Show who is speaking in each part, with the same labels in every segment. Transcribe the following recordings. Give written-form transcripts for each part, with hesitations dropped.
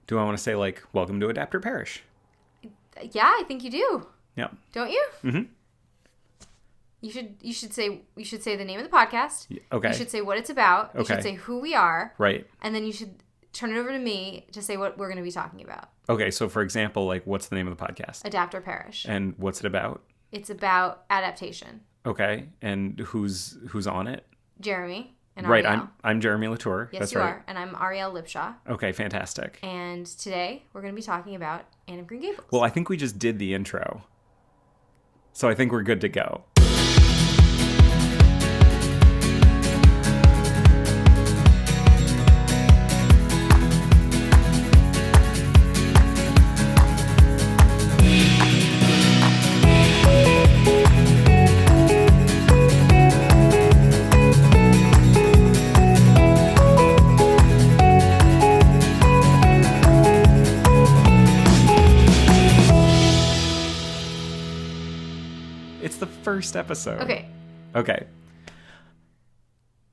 Speaker 1: Do I want to say, like, welcome to Adapt or Perish?
Speaker 2: Yeah, I think you do.
Speaker 1: Yeah.
Speaker 2: Don't you?
Speaker 1: Mm-hmm.
Speaker 2: You should say the name of the podcast.
Speaker 1: Okay.
Speaker 2: You should say what it's about.
Speaker 1: Okay.
Speaker 2: You should say who we are.
Speaker 1: Right.
Speaker 2: And then you should turn it over to me to say what we're going to be talking about.
Speaker 1: Okay, so for example, like, what's the name of the podcast?
Speaker 2: Adapt or Perish.
Speaker 1: And what's it about?
Speaker 2: It's about adaptation.
Speaker 1: Okay, and who's on it?
Speaker 2: Jeremy and
Speaker 1: Right,
Speaker 2: Ariel.
Speaker 1: I'm Jeremy Latour.
Speaker 2: Yes,
Speaker 1: That's
Speaker 2: you
Speaker 1: right.
Speaker 2: are. And I'm Ariel Lipshaw.
Speaker 1: Okay, fantastic.
Speaker 2: And today we're going to be talking about Anne of Green Gables.
Speaker 1: Well, I think we just did the intro. So I think we're good to go. It's the first episode. Okay.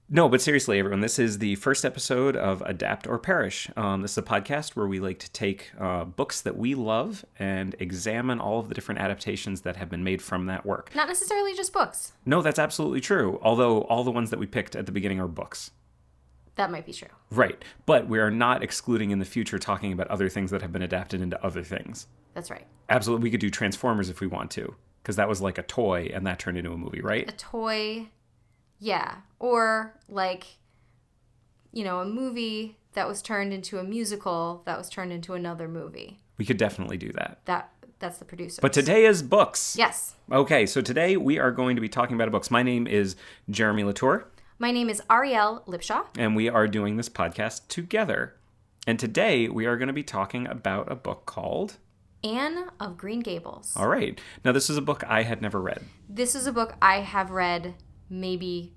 Speaker 1: No, but seriously, everyone, this is the first episode of Adapt or Perish. This is a podcast where we like to take books that we love and examine all of the different adaptations that have been made from that work.
Speaker 2: Not necessarily just books.
Speaker 1: No, that's absolutely true. Although all the ones that we picked at the beginning are books.
Speaker 2: That might be true.
Speaker 1: Right. But we are not excluding in the future talking about other things that have been adapted into other things.
Speaker 2: That's right.
Speaker 1: Absolutely. We could do Transformers if we want to. Because that was like a toy and that turned into a movie, right?
Speaker 2: A toy, yeah. Or like, a movie that was turned into a musical that was turned into another movie.
Speaker 1: We could definitely do that.
Speaker 2: That's the producer.
Speaker 1: But today is books.
Speaker 2: Yes.
Speaker 1: Okay, so today we are going to be talking about books. My name is Jeremy Latour.
Speaker 2: My name is Ariel Lipshaw.
Speaker 1: And we are doing this podcast together. And today we are going to be talking about a book called
Speaker 2: Anne of Green Gables.
Speaker 1: All right. Now, this is a book I had never read.
Speaker 2: This is a book I have read maybe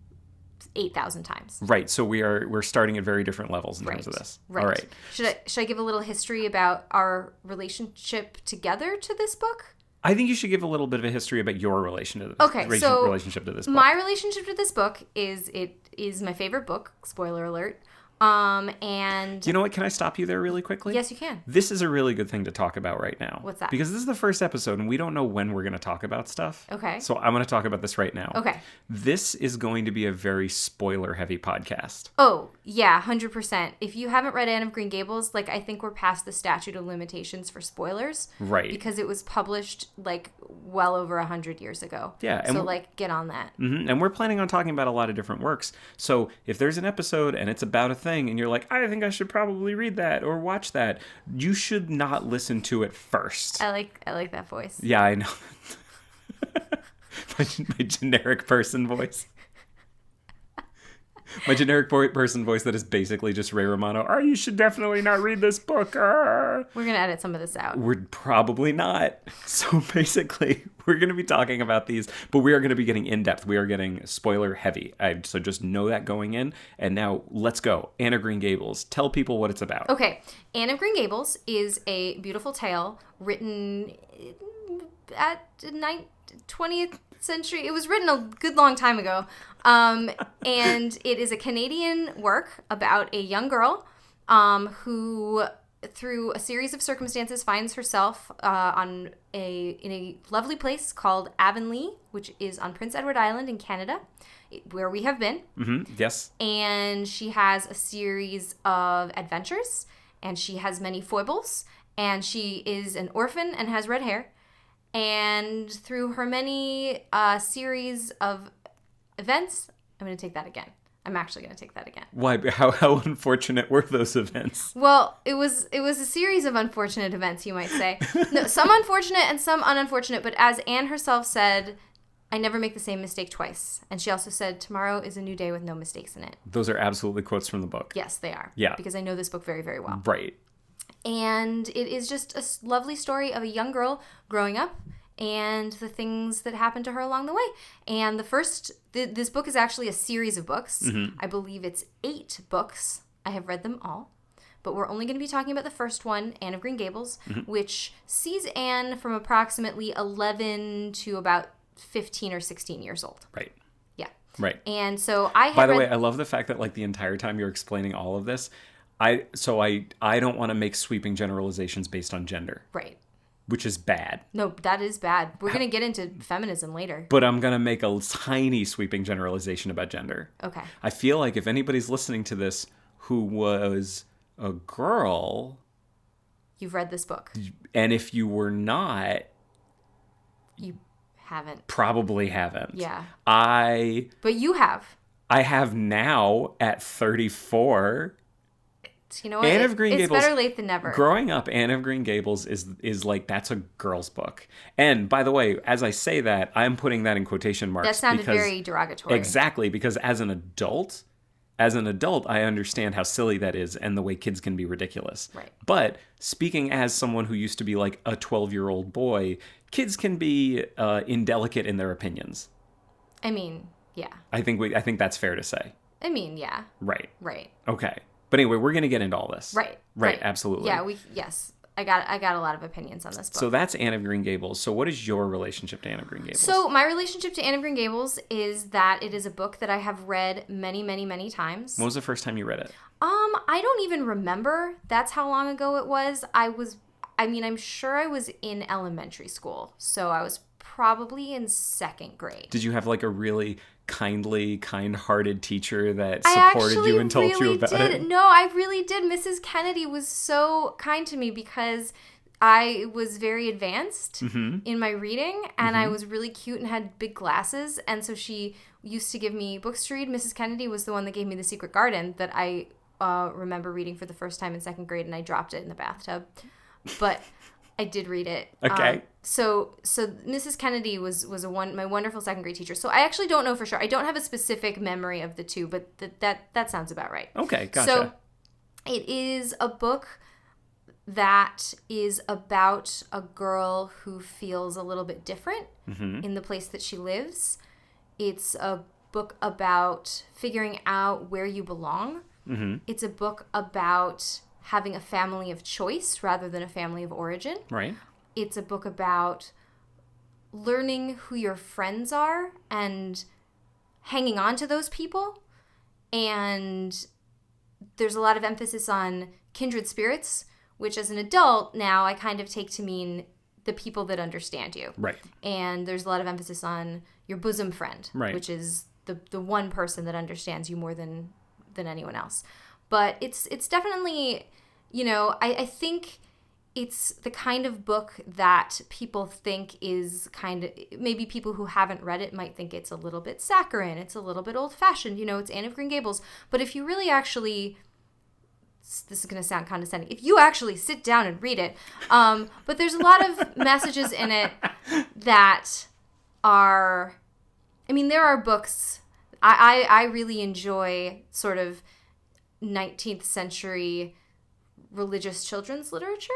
Speaker 2: 8,000 times.
Speaker 1: Right. So we're starting at very different levels in terms of this.
Speaker 2: Right.
Speaker 1: All right.
Speaker 2: Should I give a little history about our relationship together to this book?
Speaker 1: I think you should give a little bit of a history about your relationship to this book.
Speaker 2: My relationship to this book is my favorite book. Spoiler alert. And
Speaker 1: you know what? Can I stop you there really quickly?
Speaker 2: Yes, you can.
Speaker 1: This is a really good thing to talk about right now.
Speaker 2: What's that?
Speaker 1: Because this is the first episode and we don't know when we're going to talk about stuff.
Speaker 2: Okay.
Speaker 1: So I'm going to talk about this right now.
Speaker 2: Okay.
Speaker 1: This is going to be a very spoiler heavy podcast.
Speaker 2: Oh, yeah, 100%. If you haven't read Anne of Green Gables, I think we're past the statute of limitations for spoilers.
Speaker 1: Right.
Speaker 2: Because it was published well over 100 years ago.
Speaker 1: Yeah.
Speaker 2: And so get on that.
Speaker 1: Mm-hmm, and we're planning on talking about a lot of different works. So if there's an episode and it's about a thing and you're like, I think I should probably read that or watch that, you should not listen to it first.
Speaker 2: I like that voice.
Speaker 1: Yeah, I know. my generic person voice. My generic person voice that is basically just Ray Romano. Oh, you should definitely not read this book.
Speaker 2: We're going to edit some of this out.
Speaker 1: We're probably not. So basically, we're going to be talking about these, but we are going to be getting in-depth. We are getting spoiler heavy. So just know that going in. And now let's go. Anne of Green Gables. Tell people what it's about.
Speaker 2: Okay. Anne of Green Gables is a beautiful tale written at 20th century. It was written a good long time ago. And it is a Canadian work about a young girl who, through a series of circumstances, finds herself in a lovely place called Avonlea, which is on Prince Edward Island in Canada, where we have been.
Speaker 1: Mm-hmm. Yes.
Speaker 2: And she has a series of adventures, and she has many foibles, and she is an orphan and has red hair. And through her many series of events, I'm going to take that again. I'm actually going to take that again.
Speaker 1: Why? How unfortunate were those events?
Speaker 2: Well, it was a series of unfortunate events, you might say. No, some unfortunate and some unfortunate, but as Anne herself said, I never make the same mistake twice. And she also said, tomorrow is a new day with no mistakes in it.
Speaker 1: Those are absolutely quotes from the book.
Speaker 2: Yes, they are.
Speaker 1: Yeah.
Speaker 2: Because I know this book very, very well.
Speaker 1: Right.
Speaker 2: And it is just a lovely story of a young girl growing up and the things that happened to her along the way. And this book is actually a series of books. Mm-hmm. I believe it's 8 books. I have read them all. But we're only going to be talking about the first one, Anne of Green Gables, mm-hmm. which sees Anne from approximately 11 to about 15 or 16 years old.
Speaker 1: Right.
Speaker 2: Yeah.
Speaker 1: Right.
Speaker 2: And so
Speaker 1: By the way, I love the fact that the entire time you're explaining all of this, I don't want to make sweeping generalizations based on gender,
Speaker 2: Right.
Speaker 1: which is bad.
Speaker 2: No, that is bad. We're going to get into feminism later.
Speaker 1: But I'm going to make a tiny sweeping generalization about gender.
Speaker 2: Okay.
Speaker 1: I feel like if anybody's listening to this who was a girl,
Speaker 2: You've read this book.
Speaker 1: and if you were not,
Speaker 2: You haven't.
Speaker 1: probably haven't.
Speaker 2: Yeah.
Speaker 1: But
Speaker 2: you have.
Speaker 1: I have now at 34.
Speaker 2: You know what?
Speaker 1: Anne of Green
Speaker 2: it's
Speaker 1: Gables.
Speaker 2: better late than never.
Speaker 1: Growing up, Anne of Green Gables is like, that's a girl's book. And by the way, as I say that, I'm putting that in quotation marks.
Speaker 2: That sounded
Speaker 1: because,
Speaker 2: very derogatory.
Speaker 1: Exactly, because as an adult, I understand how silly that is and the way kids can be ridiculous.
Speaker 2: Right.
Speaker 1: But speaking as someone who used to be like a 12-year-old boy, kids can be indelicate in their opinions.
Speaker 2: I mean, yeah.
Speaker 1: I think that's fair to say.
Speaker 2: I mean, yeah.
Speaker 1: Right.
Speaker 2: Right.
Speaker 1: Okay. But anyway, we're going to get into all this.
Speaker 2: Right.
Speaker 1: Absolutely.
Speaker 2: Yeah, yes. I got a lot of opinions on this book.
Speaker 1: So that's Anne of Green Gables. So what is your relationship to Anne of Green Gables?
Speaker 2: So my relationship to Anne of Green Gables is that it is a book that I have read many, many, many times.
Speaker 1: When was the first time you read it?
Speaker 2: I don't even remember. That's how long ago it was. I'm sure I was in elementary school. So I was probably in second grade.
Speaker 1: Did you have like a really kindly, kind-hearted teacher that supported you and told you about it?
Speaker 2: No, I really did. Mrs. Kennedy was so kind to me because I was very advanced in my reading, and I was really cute and had big glasses, and so she used to give me books to read. Mrs. Kennedy was the one that gave me The Secret Garden that I remember reading for the first time in second grade, and I dropped it in the bathtub. But I did read it.
Speaker 1: Okay.
Speaker 2: So Mrs. Kennedy was my wonderful second grade teacher. So I actually don't know for sure. I don't have a specific memory of the two, but that sounds about right.
Speaker 1: Okay, gotcha.
Speaker 2: So it is a book that is about a girl who feels a little bit different in the place that she lives. It's a book about figuring out where you belong. It's a book about having a family of choice rather than a family of origin.
Speaker 1: Right.
Speaker 2: It's a book about learning who your friends are and hanging on to those people. And there's a lot of emphasis on kindred spirits, which as an adult now I kind of take to mean the people that understand you.
Speaker 1: Right. And
Speaker 2: there's a lot of emphasis on your bosom friend,
Speaker 1: right,
Speaker 2: which is the one person that understands you more than anyone else. But it's definitely, I think it's the kind of book that people think is kind of, maybe people who haven't read it might think it's a little bit saccharine, it's a little bit old-fashioned, it's Anne of Green Gables. But if you really actually, this is going to sound condescending, if you actually sit down and read it, but there's a lot of messages in it that are, there are books, I really enjoy sort of 19th century religious children's literature.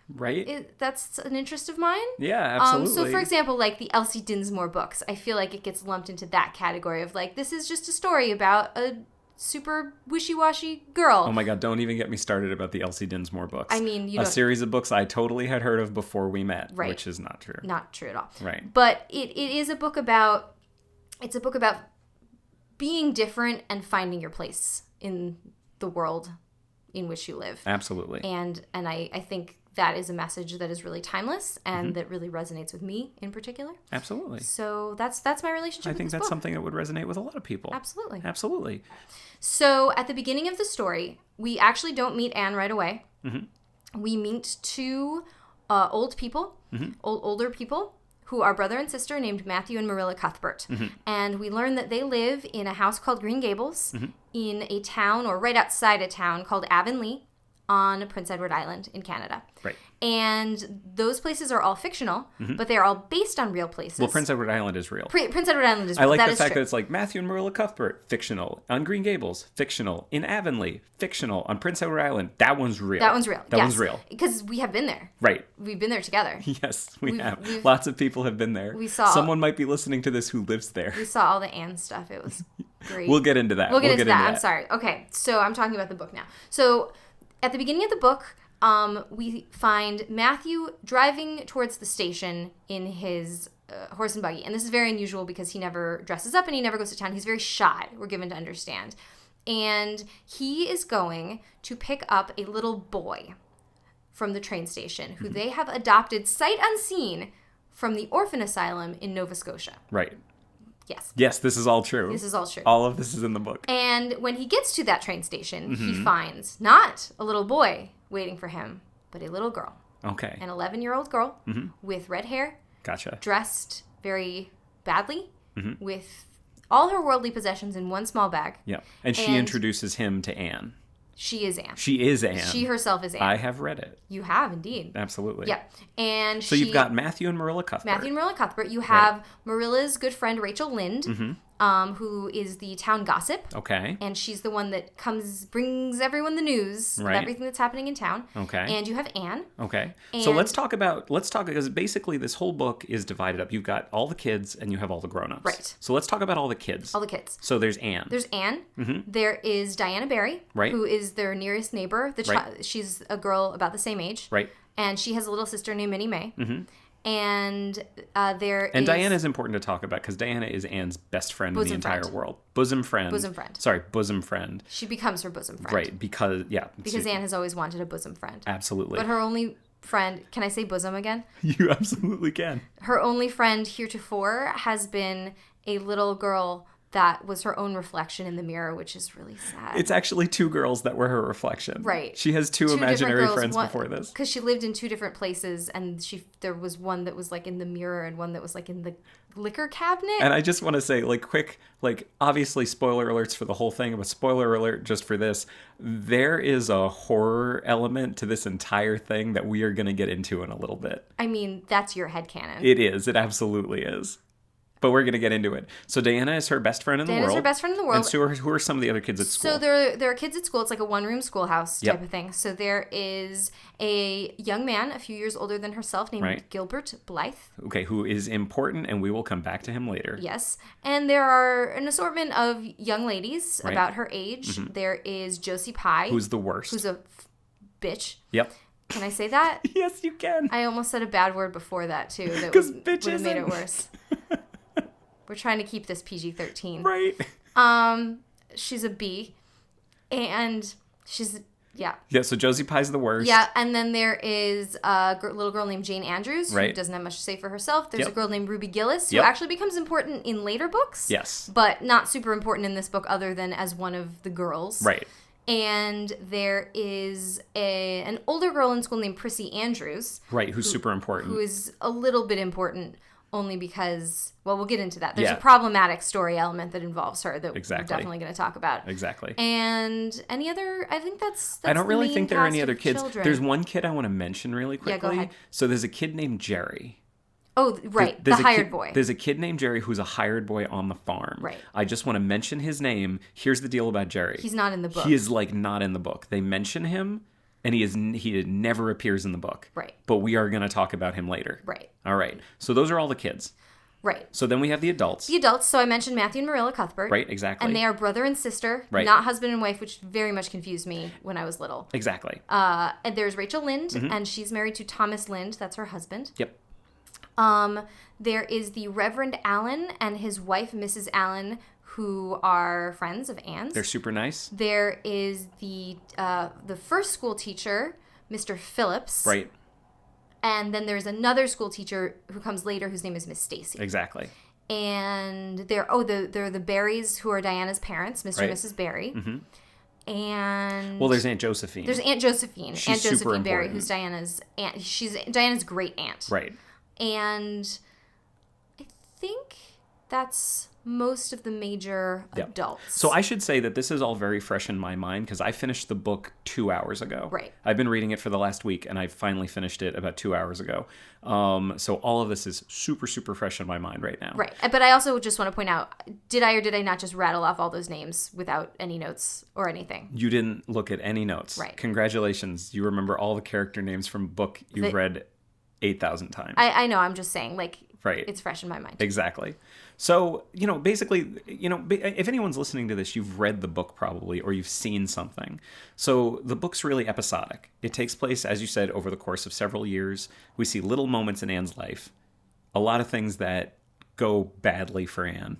Speaker 1: Right.
Speaker 2: That's an interest of mine.
Speaker 1: Yeah, absolutely.
Speaker 2: So, for example, like the Elsie Dinsmore books, I feel like it gets lumped into that category of like, this is just a story about a super wishy-washy girl.
Speaker 1: Oh my God, don't even get me started about the Elsie Dinsmore books.
Speaker 2: A
Speaker 1: series of books I totally had heard of before we met,
Speaker 2: right,
Speaker 1: which is not true.
Speaker 2: Not true at all.
Speaker 1: Right.
Speaker 2: But it is a book about, it's a book about being different and finding your place in the world in which you live.
Speaker 1: Absolutely.
Speaker 2: And I think that is a message that is really timeless and that really resonates with me in particular.
Speaker 1: Absolutely.
Speaker 2: So that's my relationship with this book. I think
Speaker 1: that's something that would resonate with a lot of people.
Speaker 2: Absolutely.
Speaker 1: Absolutely.
Speaker 2: So at the beginning of the story, we actually don't meet Anne right away. We meet two older people who are brother and sister named Matthew and Marilla Cuthbert. And we learn that they live in a house called Green Gables in a town, or right outside a town, called Avonlea on Prince Edward Island in Canada.
Speaker 1: Right.
Speaker 2: And those places are all fictional, but they are all based on real places.
Speaker 1: Well, Prince Edward Island is real.
Speaker 2: Prince Edward Island is real.
Speaker 1: I like the fact that it's like Matthew and Marilla Cuthbert, fictional. On Green Gables, fictional. In Avonlea, fictional. On Prince Edward Island, that one's real.
Speaker 2: That one's real.
Speaker 1: That one's real.
Speaker 2: Because we have been there.
Speaker 1: Right.
Speaker 2: We've been there together.
Speaker 1: Yes, we have. Lots of people have been there.
Speaker 2: We saw.
Speaker 1: Someone might be listening to this who lives there.
Speaker 2: We saw all the Anne stuff. It was great.
Speaker 1: We'll get into that.
Speaker 2: We'll get into that. I'm sorry. Okay, so I'm talking about the book now. So at the beginning of the book, we find Matthew driving towards the station in his horse and buggy. And this is very unusual because he never dresses up and he never goes to town. He's very shy, we're given to understand. And he is going to pick up a little boy from the train station who they have adopted sight unseen from the orphan asylum in Nova Scotia.
Speaker 1: Right.
Speaker 2: Yes.
Speaker 1: Yes, this is all true.
Speaker 2: This is all true.
Speaker 1: All of this is in the book.
Speaker 2: And when he gets to that train station, he finds not a little boy waiting for him, but a little girl.
Speaker 1: Okay.
Speaker 2: An 11-year-old girl with red hair,
Speaker 1: Gotcha.
Speaker 2: dressed very badly, with all her worldly possessions in one small bag.
Speaker 1: Yeah. And she introduces him to Anne.
Speaker 2: She is Anne.
Speaker 1: She is Anne.
Speaker 2: She herself is Anne.
Speaker 1: I have read it.
Speaker 2: You have, indeed.
Speaker 1: Absolutely.
Speaker 2: Yeah. And
Speaker 1: So you've got Matthew and Marilla Cuthbert.
Speaker 2: Matthew and Marilla Cuthbert. You have Marilla's good friend, Rachel Lynde, who is the town gossip.
Speaker 1: Okay.
Speaker 2: And she's the one that brings everyone the news of everything that's happening in town.
Speaker 1: Okay.
Speaker 2: And you have Anne.
Speaker 1: Okay. So let's talk because basically this whole book is divided up. You've got all the kids and you have all the grown-ups.
Speaker 2: Right.
Speaker 1: So let's talk about all the kids.
Speaker 2: All the kids.
Speaker 1: So there's Anne.
Speaker 2: There's Anne. There is Diana Barry,
Speaker 1: Right.
Speaker 2: who is their nearest neighbor. She's a girl about the same age.
Speaker 1: Right.
Speaker 2: And she has a little sister named Minnie May. And there
Speaker 1: And
Speaker 2: is...
Speaker 1: Diana is important to talk about because Diana is Anne's best friend in the entire world. Bosom friend.
Speaker 2: Bosom friend.
Speaker 1: Sorry, bosom friend.
Speaker 2: She becomes her bosom friend.
Speaker 1: Right, because
Speaker 2: Anne has always wanted a bosom friend.
Speaker 1: Absolutely.
Speaker 2: But her only friend... Can I say bosom again?
Speaker 1: You absolutely can.
Speaker 2: Her only friend heretofore has been a little girl that was her own reflection in the mirror, which is really sad.
Speaker 1: It's actually two girls that were her reflection.
Speaker 2: Right.
Speaker 1: She has two imaginary friends before this.
Speaker 2: Because she lived in two different places, and there was one that was like in the mirror and one that was like in the liquor cabinet.
Speaker 1: And I just want to say, obviously spoiler alerts for the whole thing, but spoiler alert just for this. There is a horror element to this entire thing that we are going to get into in a little bit.
Speaker 2: I mean, that's your headcanon.
Speaker 1: It is. It absolutely is. But we're going to get into it. So Diana is her best friend in the world.
Speaker 2: Diana's her best friend in the world.
Speaker 1: And so who are some of the other kids at school?
Speaker 2: So there are kids at school. It's like a one-room schoolhouse type of thing. So there is a young man a few years older than herself named Gilbert Blythe.
Speaker 1: Okay, who is important, and we will come back to him later.
Speaker 2: Yes. And there are an assortment of young ladies about her age. There is Josie Pye.
Speaker 1: Who's the worst.
Speaker 2: Who's a bitch.
Speaker 1: Yep.
Speaker 2: Can I say that?
Speaker 1: Yes, you can.
Speaker 2: I almost said a bad word before that, too. That would have made it worse. We're trying to keep this PG-13.
Speaker 1: Right.
Speaker 2: She's a B. And she's,
Speaker 1: Yeah, so Josie Pye's the worst.
Speaker 2: Yeah, and then there is a little girl named Jane Andrews, who doesn't have much to say for herself. There's a girl named Ruby Gillis, who actually becomes important in later books.
Speaker 1: Yes.
Speaker 2: But not super important in this book other than as one of the girls.
Speaker 1: Right.
Speaker 2: And there is an older girl in school named Prissy Andrews.
Speaker 1: Right, who's super important.
Speaker 2: Who is a little bit important only because, well, we'll get into that. There's a problematic story element that involves her that we're definitely going to talk about.
Speaker 1: Exactly.
Speaker 2: And any other, I think that's
Speaker 1: I don't really think there are any other kids.
Speaker 2: Children.
Speaker 1: There's one kid I want to mention really quickly.
Speaker 2: Yeah, go ahead.
Speaker 1: So there's a kid named Jerry.
Speaker 2: Oh, right. The hired boy.
Speaker 1: There's a kid named Jerry who's a hired boy on the farm.
Speaker 2: Right.
Speaker 1: I just want to mention his name. Here's the deal about Jerry.
Speaker 2: He's not in the book.
Speaker 1: He is not in the book. They mention him, and he never appears in the book.
Speaker 2: Right.
Speaker 1: But we are going to talk about him later.
Speaker 2: Right.
Speaker 1: All right. So those are all the kids.
Speaker 2: Right.
Speaker 1: So then we have the adults.
Speaker 2: The adults. So I mentioned Matthew and Marilla Cuthbert.
Speaker 1: Right, exactly.
Speaker 2: And they are brother and sister, not husband and wife, which very much confused me when I was little.
Speaker 1: Exactly.
Speaker 2: And there's Rachel Lynde, and she's married to Thomas Lynde. That's her husband.
Speaker 1: Yep.
Speaker 2: There is the Reverend Allen and his wife, Mrs. Allen, who are friends of Anne's.
Speaker 1: They're super nice.
Speaker 2: There is the first school teacher, Mr. Phillips.
Speaker 1: Right.
Speaker 2: And then there's another school teacher who comes later whose name is Miss Stacy.
Speaker 1: Exactly.
Speaker 2: And there are the Barrys, who are Diana's parents, Mr. and Mrs. Barry. Mm-hmm. And
Speaker 1: there's Aunt Josephine.
Speaker 2: There's Aunt Josephine.
Speaker 1: She's
Speaker 2: Aunt Josephine
Speaker 1: super
Speaker 2: Barry,
Speaker 1: important.
Speaker 2: who's Diana's aunt. She's Diana's great aunt.
Speaker 1: Right.
Speaker 2: And I think that's most of the major adults.
Speaker 1: So I should say that this is all very fresh in my mind because I finished the book 2 hours ago.
Speaker 2: Right.
Speaker 1: I've been reading it for the last week, and I finally finished it about 2 hours ago. So all of this is super, super fresh in my mind right now.
Speaker 2: Right. But I also just want to point out, did I or did I not just rattle off all those names without any notes or anything?
Speaker 1: You didn't look at any notes.
Speaker 2: Right.
Speaker 1: Congratulations. You remember all the character names from a book you've read 8,000 times.
Speaker 2: I know. I'm just saying,
Speaker 1: right.
Speaker 2: It's fresh in my mind.
Speaker 1: Exactly. So, basically, if anyone's listening to this, you've read the book probably, or you've seen something. So the book's really episodic. It takes place, as you said, over the course of several years. We see little moments in Anne's life, a lot of things that go badly for Anne,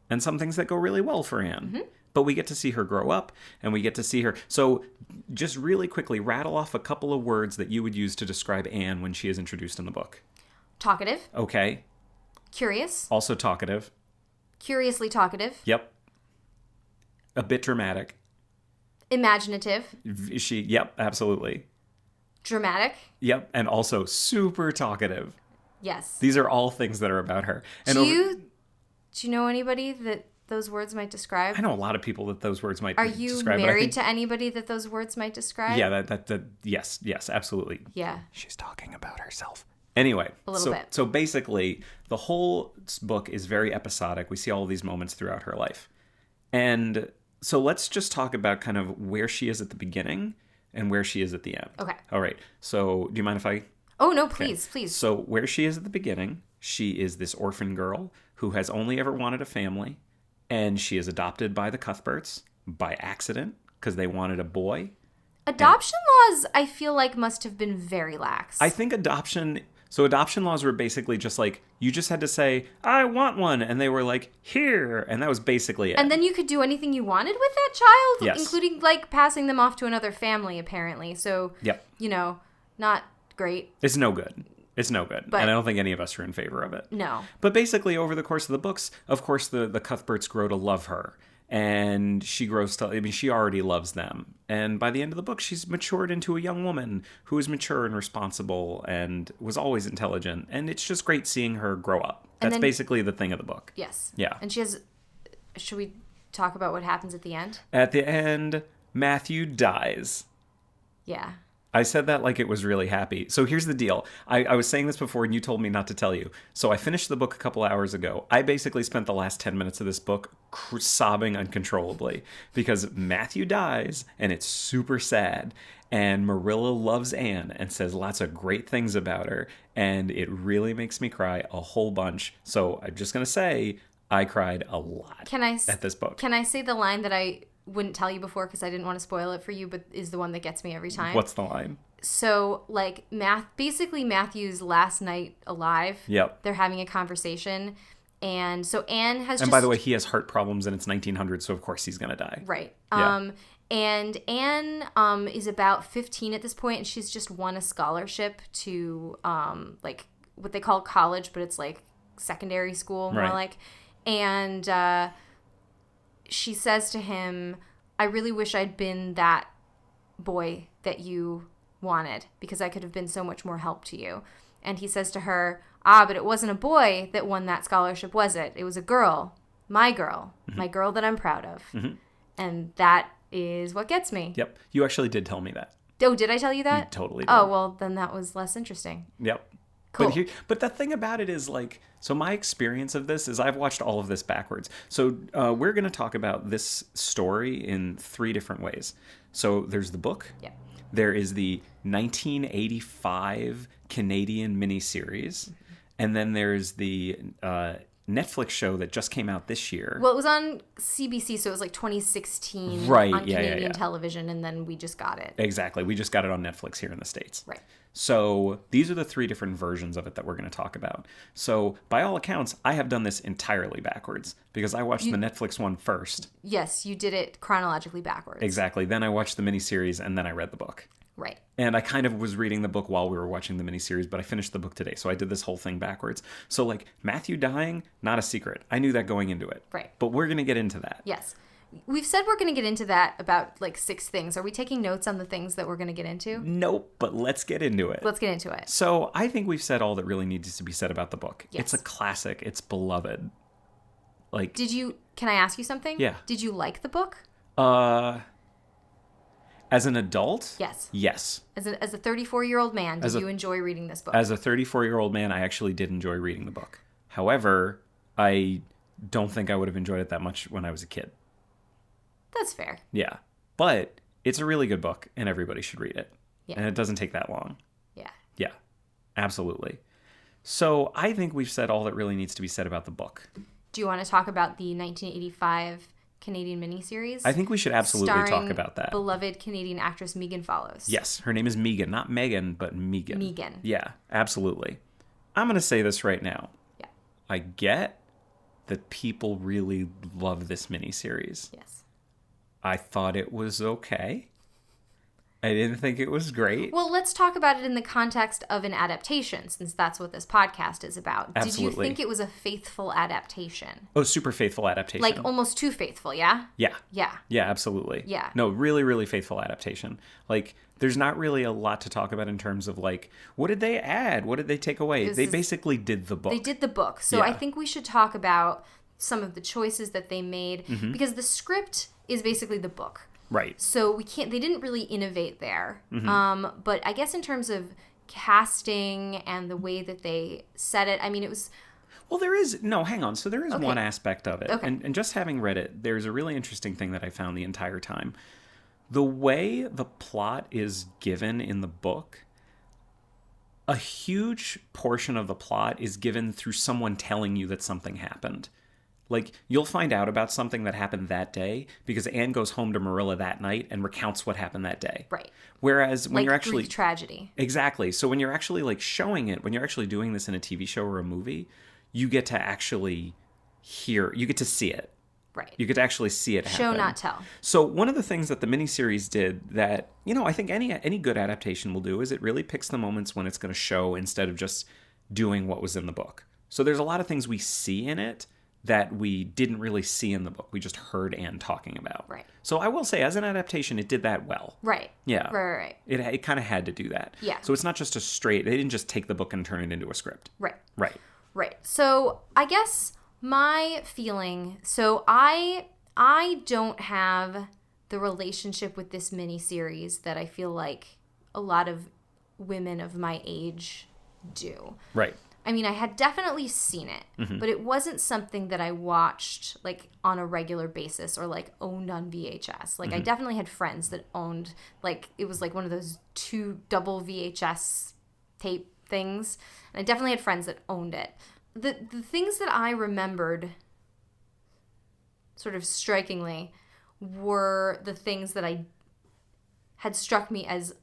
Speaker 1: and some things that go really well for Anne. Mm-hmm. but we get to see her grow up, and we get to see her. So just really quickly, rattle off a couple of words that you would use to describe Anne when she is introduced in the book.
Speaker 2: Talkative.
Speaker 1: Okay.
Speaker 2: Curious.
Speaker 1: Also talkative.
Speaker 2: Curiously talkative.
Speaker 1: Yep. A bit dramatic.
Speaker 2: Imaginative.
Speaker 1: Yep, absolutely.
Speaker 2: Dramatic.
Speaker 1: Yep, and also super talkative.
Speaker 2: Yes.
Speaker 1: These are all things that are about her. And
Speaker 2: do you know anybody that those words might describe?
Speaker 1: I know a lot of people that those words might
Speaker 2: Are
Speaker 1: describe.
Speaker 2: you married to anybody that those words might describe?
Speaker 1: Yeah, yes, absolutely.
Speaker 2: Yeah.
Speaker 1: She's talking about herself. Anyway,
Speaker 2: a little bit.
Speaker 1: So basically, the whole book is very episodic. We see all of these moments throughout her life. And so let's just talk about kind of where she is at the beginning and where she is at the end.
Speaker 2: Okay.
Speaker 1: All right. So do you mind if I...
Speaker 2: Oh, no, please, please.
Speaker 1: So where she is at the beginning, she is this orphan girl who has only ever wanted a family, and she is adopted by the Cuthberts by accident because they wanted a boy.
Speaker 2: Adoption laws, I feel like, must have been very lax.
Speaker 1: I think adoption laws were basically just like, you just had to say, I want one, and they were like, here, and that was basically it.
Speaker 2: And then you could do anything you wanted with that child,
Speaker 1: yes.
Speaker 2: Including, like, passing them off to another family, apparently. So,
Speaker 1: yep.
Speaker 2: Not great.
Speaker 1: It's no good. But, and I don't think any of us are in favor of it.
Speaker 2: No.
Speaker 1: But basically, over the course of the books, of course, the Cuthberts grow to love her. And she grows to, she already loves them. And by the end of the book, she's matured into a young woman who is mature and responsible and was always intelligent. And it's just great seeing her grow up. That's basically the thing of the book.
Speaker 2: Yes.
Speaker 1: Yeah.
Speaker 2: And should we talk about what happens at the end?
Speaker 1: At the end, Matthew dies.
Speaker 2: Yeah.
Speaker 1: I said that like it was really happy. So here's the deal. I was saying this before and you told me not to tell you. So I finished the book a couple hours ago. I basically spent the last 10 minutes of this book sobbing uncontrollably because Matthew dies and it's super sad. And Marilla loves Anne and says lots of great things about her. And it really makes me cry a whole bunch. So I'm just going to say I cried a lot at this book.
Speaker 2: Can I say the line that I wouldn't tell you before because I didn't want to spoil it for you, but is the one that gets me every time?
Speaker 1: What's the line?
Speaker 2: So, like, basically Matthew's last night alive.
Speaker 1: Yep.
Speaker 2: They're having a conversation. And so Anne has
Speaker 1: by the way, he has heart problems and it's 1900, so of course he's going to die.
Speaker 2: Right.
Speaker 1: Yeah.
Speaker 2: And Anne is about 15 at this point, and she's just won a scholarship to, like, what they call college, but it's, like, secondary school, more like. And she says to him, I really wish I'd been that boy that you wanted because I could have been so much more help to you. And he says to her, but it wasn't a boy that won that scholarship, was it? It was a girl, my girl that I'm proud of. Mm-hmm. And that is what gets me.
Speaker 1: Yep. You actually did tell me that.
Speaker 2: Oh, did I tell you that?
Speaker 1: You totally did.
Speaker 2: Oh, well, then that was less interesting.
Speaker 1: Yep.
Speaker 2: Cool.
Speaker 1: But the thing about it is, like, so my experience of this is I've watched all of this backwards. So we're going to talk about this story in 3 different ways. So there's the book.
Speaker 2: Yep.
Speaker 1: There is the 1985 Canadian miniseries. And then there's the Netflix show that just came out this year.
Speaker 2: Well, it was on CBC, so it was like 2016
Speaker 1: on
Speaker 2: Canadian television, and then we just got it.
Speaker 1: Exactly. We just got it on Netflix here in the States.
Speaker 2: Right.
Speaker 1: So these are the 3 different versions of it that we're going to talk about. So by all accounts, I have done this entirely backwards because I watched the Netflix one first.
Speaker 2: Yes, you did it chronologically backwards.
Speaker 1: Exactly. Then I watched the miniseries, and then I read the book.
Speaker 2: Right.
Speaker 1: And I kind of was reading the book while we were watching the miniseries, but I finished the book today. So I did this whole thing backwards. So, like, Matthew dying, not a secret. I knew that going into it.
Speaker 2: Right.
Speaker 1: But we're going to get into that.
Speaker 2: Yes. We've said we're going to get into that about, like, 6 things. Are we taking notes on the things that we're going to get into?
Speaker 1: Nope, but let's get into it.
Speaker 2: Let's get into it.
Speaker 1: So I think we've said all that really needs to be said about the book.
Speaker 2: Yes.
Speaker 1: It's a classic. It's beloved. Like,
Speaker 2: can I ask you something?
Speaker 1: Yeah.
Speaker 2: Did you like the book?
Speaker 1: As an adult?
Speaker 2: Yes.
Speaker 1: Yes.
Speaker 2: As a 34-year-old man, did you enjoy reading this book?
Speaker 1: As a 34-year-old man, I actually did enjoy reading the book. However, I don't think I would have enjoyed it that much when I was a kid.
Speaker 2: That's fair.
Speaker 1: Yeah. But it's a really good book, and everybody should read it.
Speaker 2: Yeah.
Speaker 1: And it doesn't take that long.
Speaker 2: Yeah.
Speaker 1: Yeah. Absolutely. So I think we've said all that really needs to be said about the book.
Speaker 2: Do you want to talk about the 1985 Canadian miniseries?
Speaker 1: I think we should absolutely talk about that.
Speaker 2: Beloved Canadian actress Megan Follows.
Speaker 1: Yes, her name is Megan, not Megan, but Megan.
Speaker 2: Megan.
Speaker 1: Yeah, absolutely. I'm going to say this right now.
Speaker 2: Yeah.
Speaker 1: I get that people really love this miniseries.
Speaker 2: Yes.
Speaker 1: I thought it was okay. I didn't think it was great.
Speaker 2: Well, let's talk about it in the context of an adaptation, since that's what this podcast is about.
Speaker 1: Absolutely.
Speaker 2: Did you think it was a faithful adaptation?
Speaker 1: Oh, super faithful adaptation.
Speaker 2: Like almost too faithful, yeah?
Speaker 1: Yeah.
Speaker 2: Yeah.
Speaker 1: Yeah, absolutely.
Speaker 2: Yeah.
Speaker 1: No, really, really faithful adaptation. Like, there's not really a lot to talk about in terms of, like, what did they add? What did they take away? They basically did the book.
Speaker 2: They did the book. So I think we should talk about some of the choices that they made, because the script is basically the book.
Speaker 1: Right.
Speaker 2: So they didn't really innovate there. But I guess in terms of casting and the way that they said it, I mean, it was...
Speaker 1: Well, hang on. So there is one aspect of it.
Speaker 2: Okay.
Speaker 1: And just having read it, there's a really interesting thing that I found the entire time. The way the plot is given in the book, a huge portion of the plot is given through someone telling you that something happened. Like, you'll find out about something that happened that day because Anne goes home to Marilla that night and recounts what happened that day.
Speaker 2: Right.
Speaker 1: Whereas when you're actually...
Speaker 2: Greek tragedy.
Speaker 1: Exactly. So when you're actually, like, showing it, when you're actually doing this in a TV show or a movie, you get to actually you get to see it.
Speaker 2: Right.
Speaker 1: You get to actually see it happen.
Speaker 2: Show, not tell.
Speaker 1: So one of the things that the miniseries did that, I think any good adaptation will do is it really picks the moments when it's going to show instead of just doing what was in the book. So there's a lot of things we see in it that we didn't really see in the book. We just heard Anne talking about.
Speaker 2: Right.
Speaker 1: So I will say, as an adaptation, it did that well.
Speaker 2: Right.
Speaker 1: Yeah.
Speaker 2: Right.
Speaker 1: It kind of had to do that.
Speaker 2: Yeah.
Speaker 1: So it's not just they didn't just take the book and turn it into a script.
Speaker 2: Right.
Speaker 1: Right.
Speaker 2: Right. So I guess my feeling, so I don't have the relationship with this miniseries that I feel like a lot of women of my age do.
Speaker 1: Right.
Speaker 2: I mean, I had definitely seen it, but it wasn't something that I watched like on a regular basis or like owned on VHS. Like I definitely had friends that owned, like it was like one of those 2 double VHS tape things. And I definitely had friends that owned it. The things that I remembered sort of strikingly were the things that I had struck me as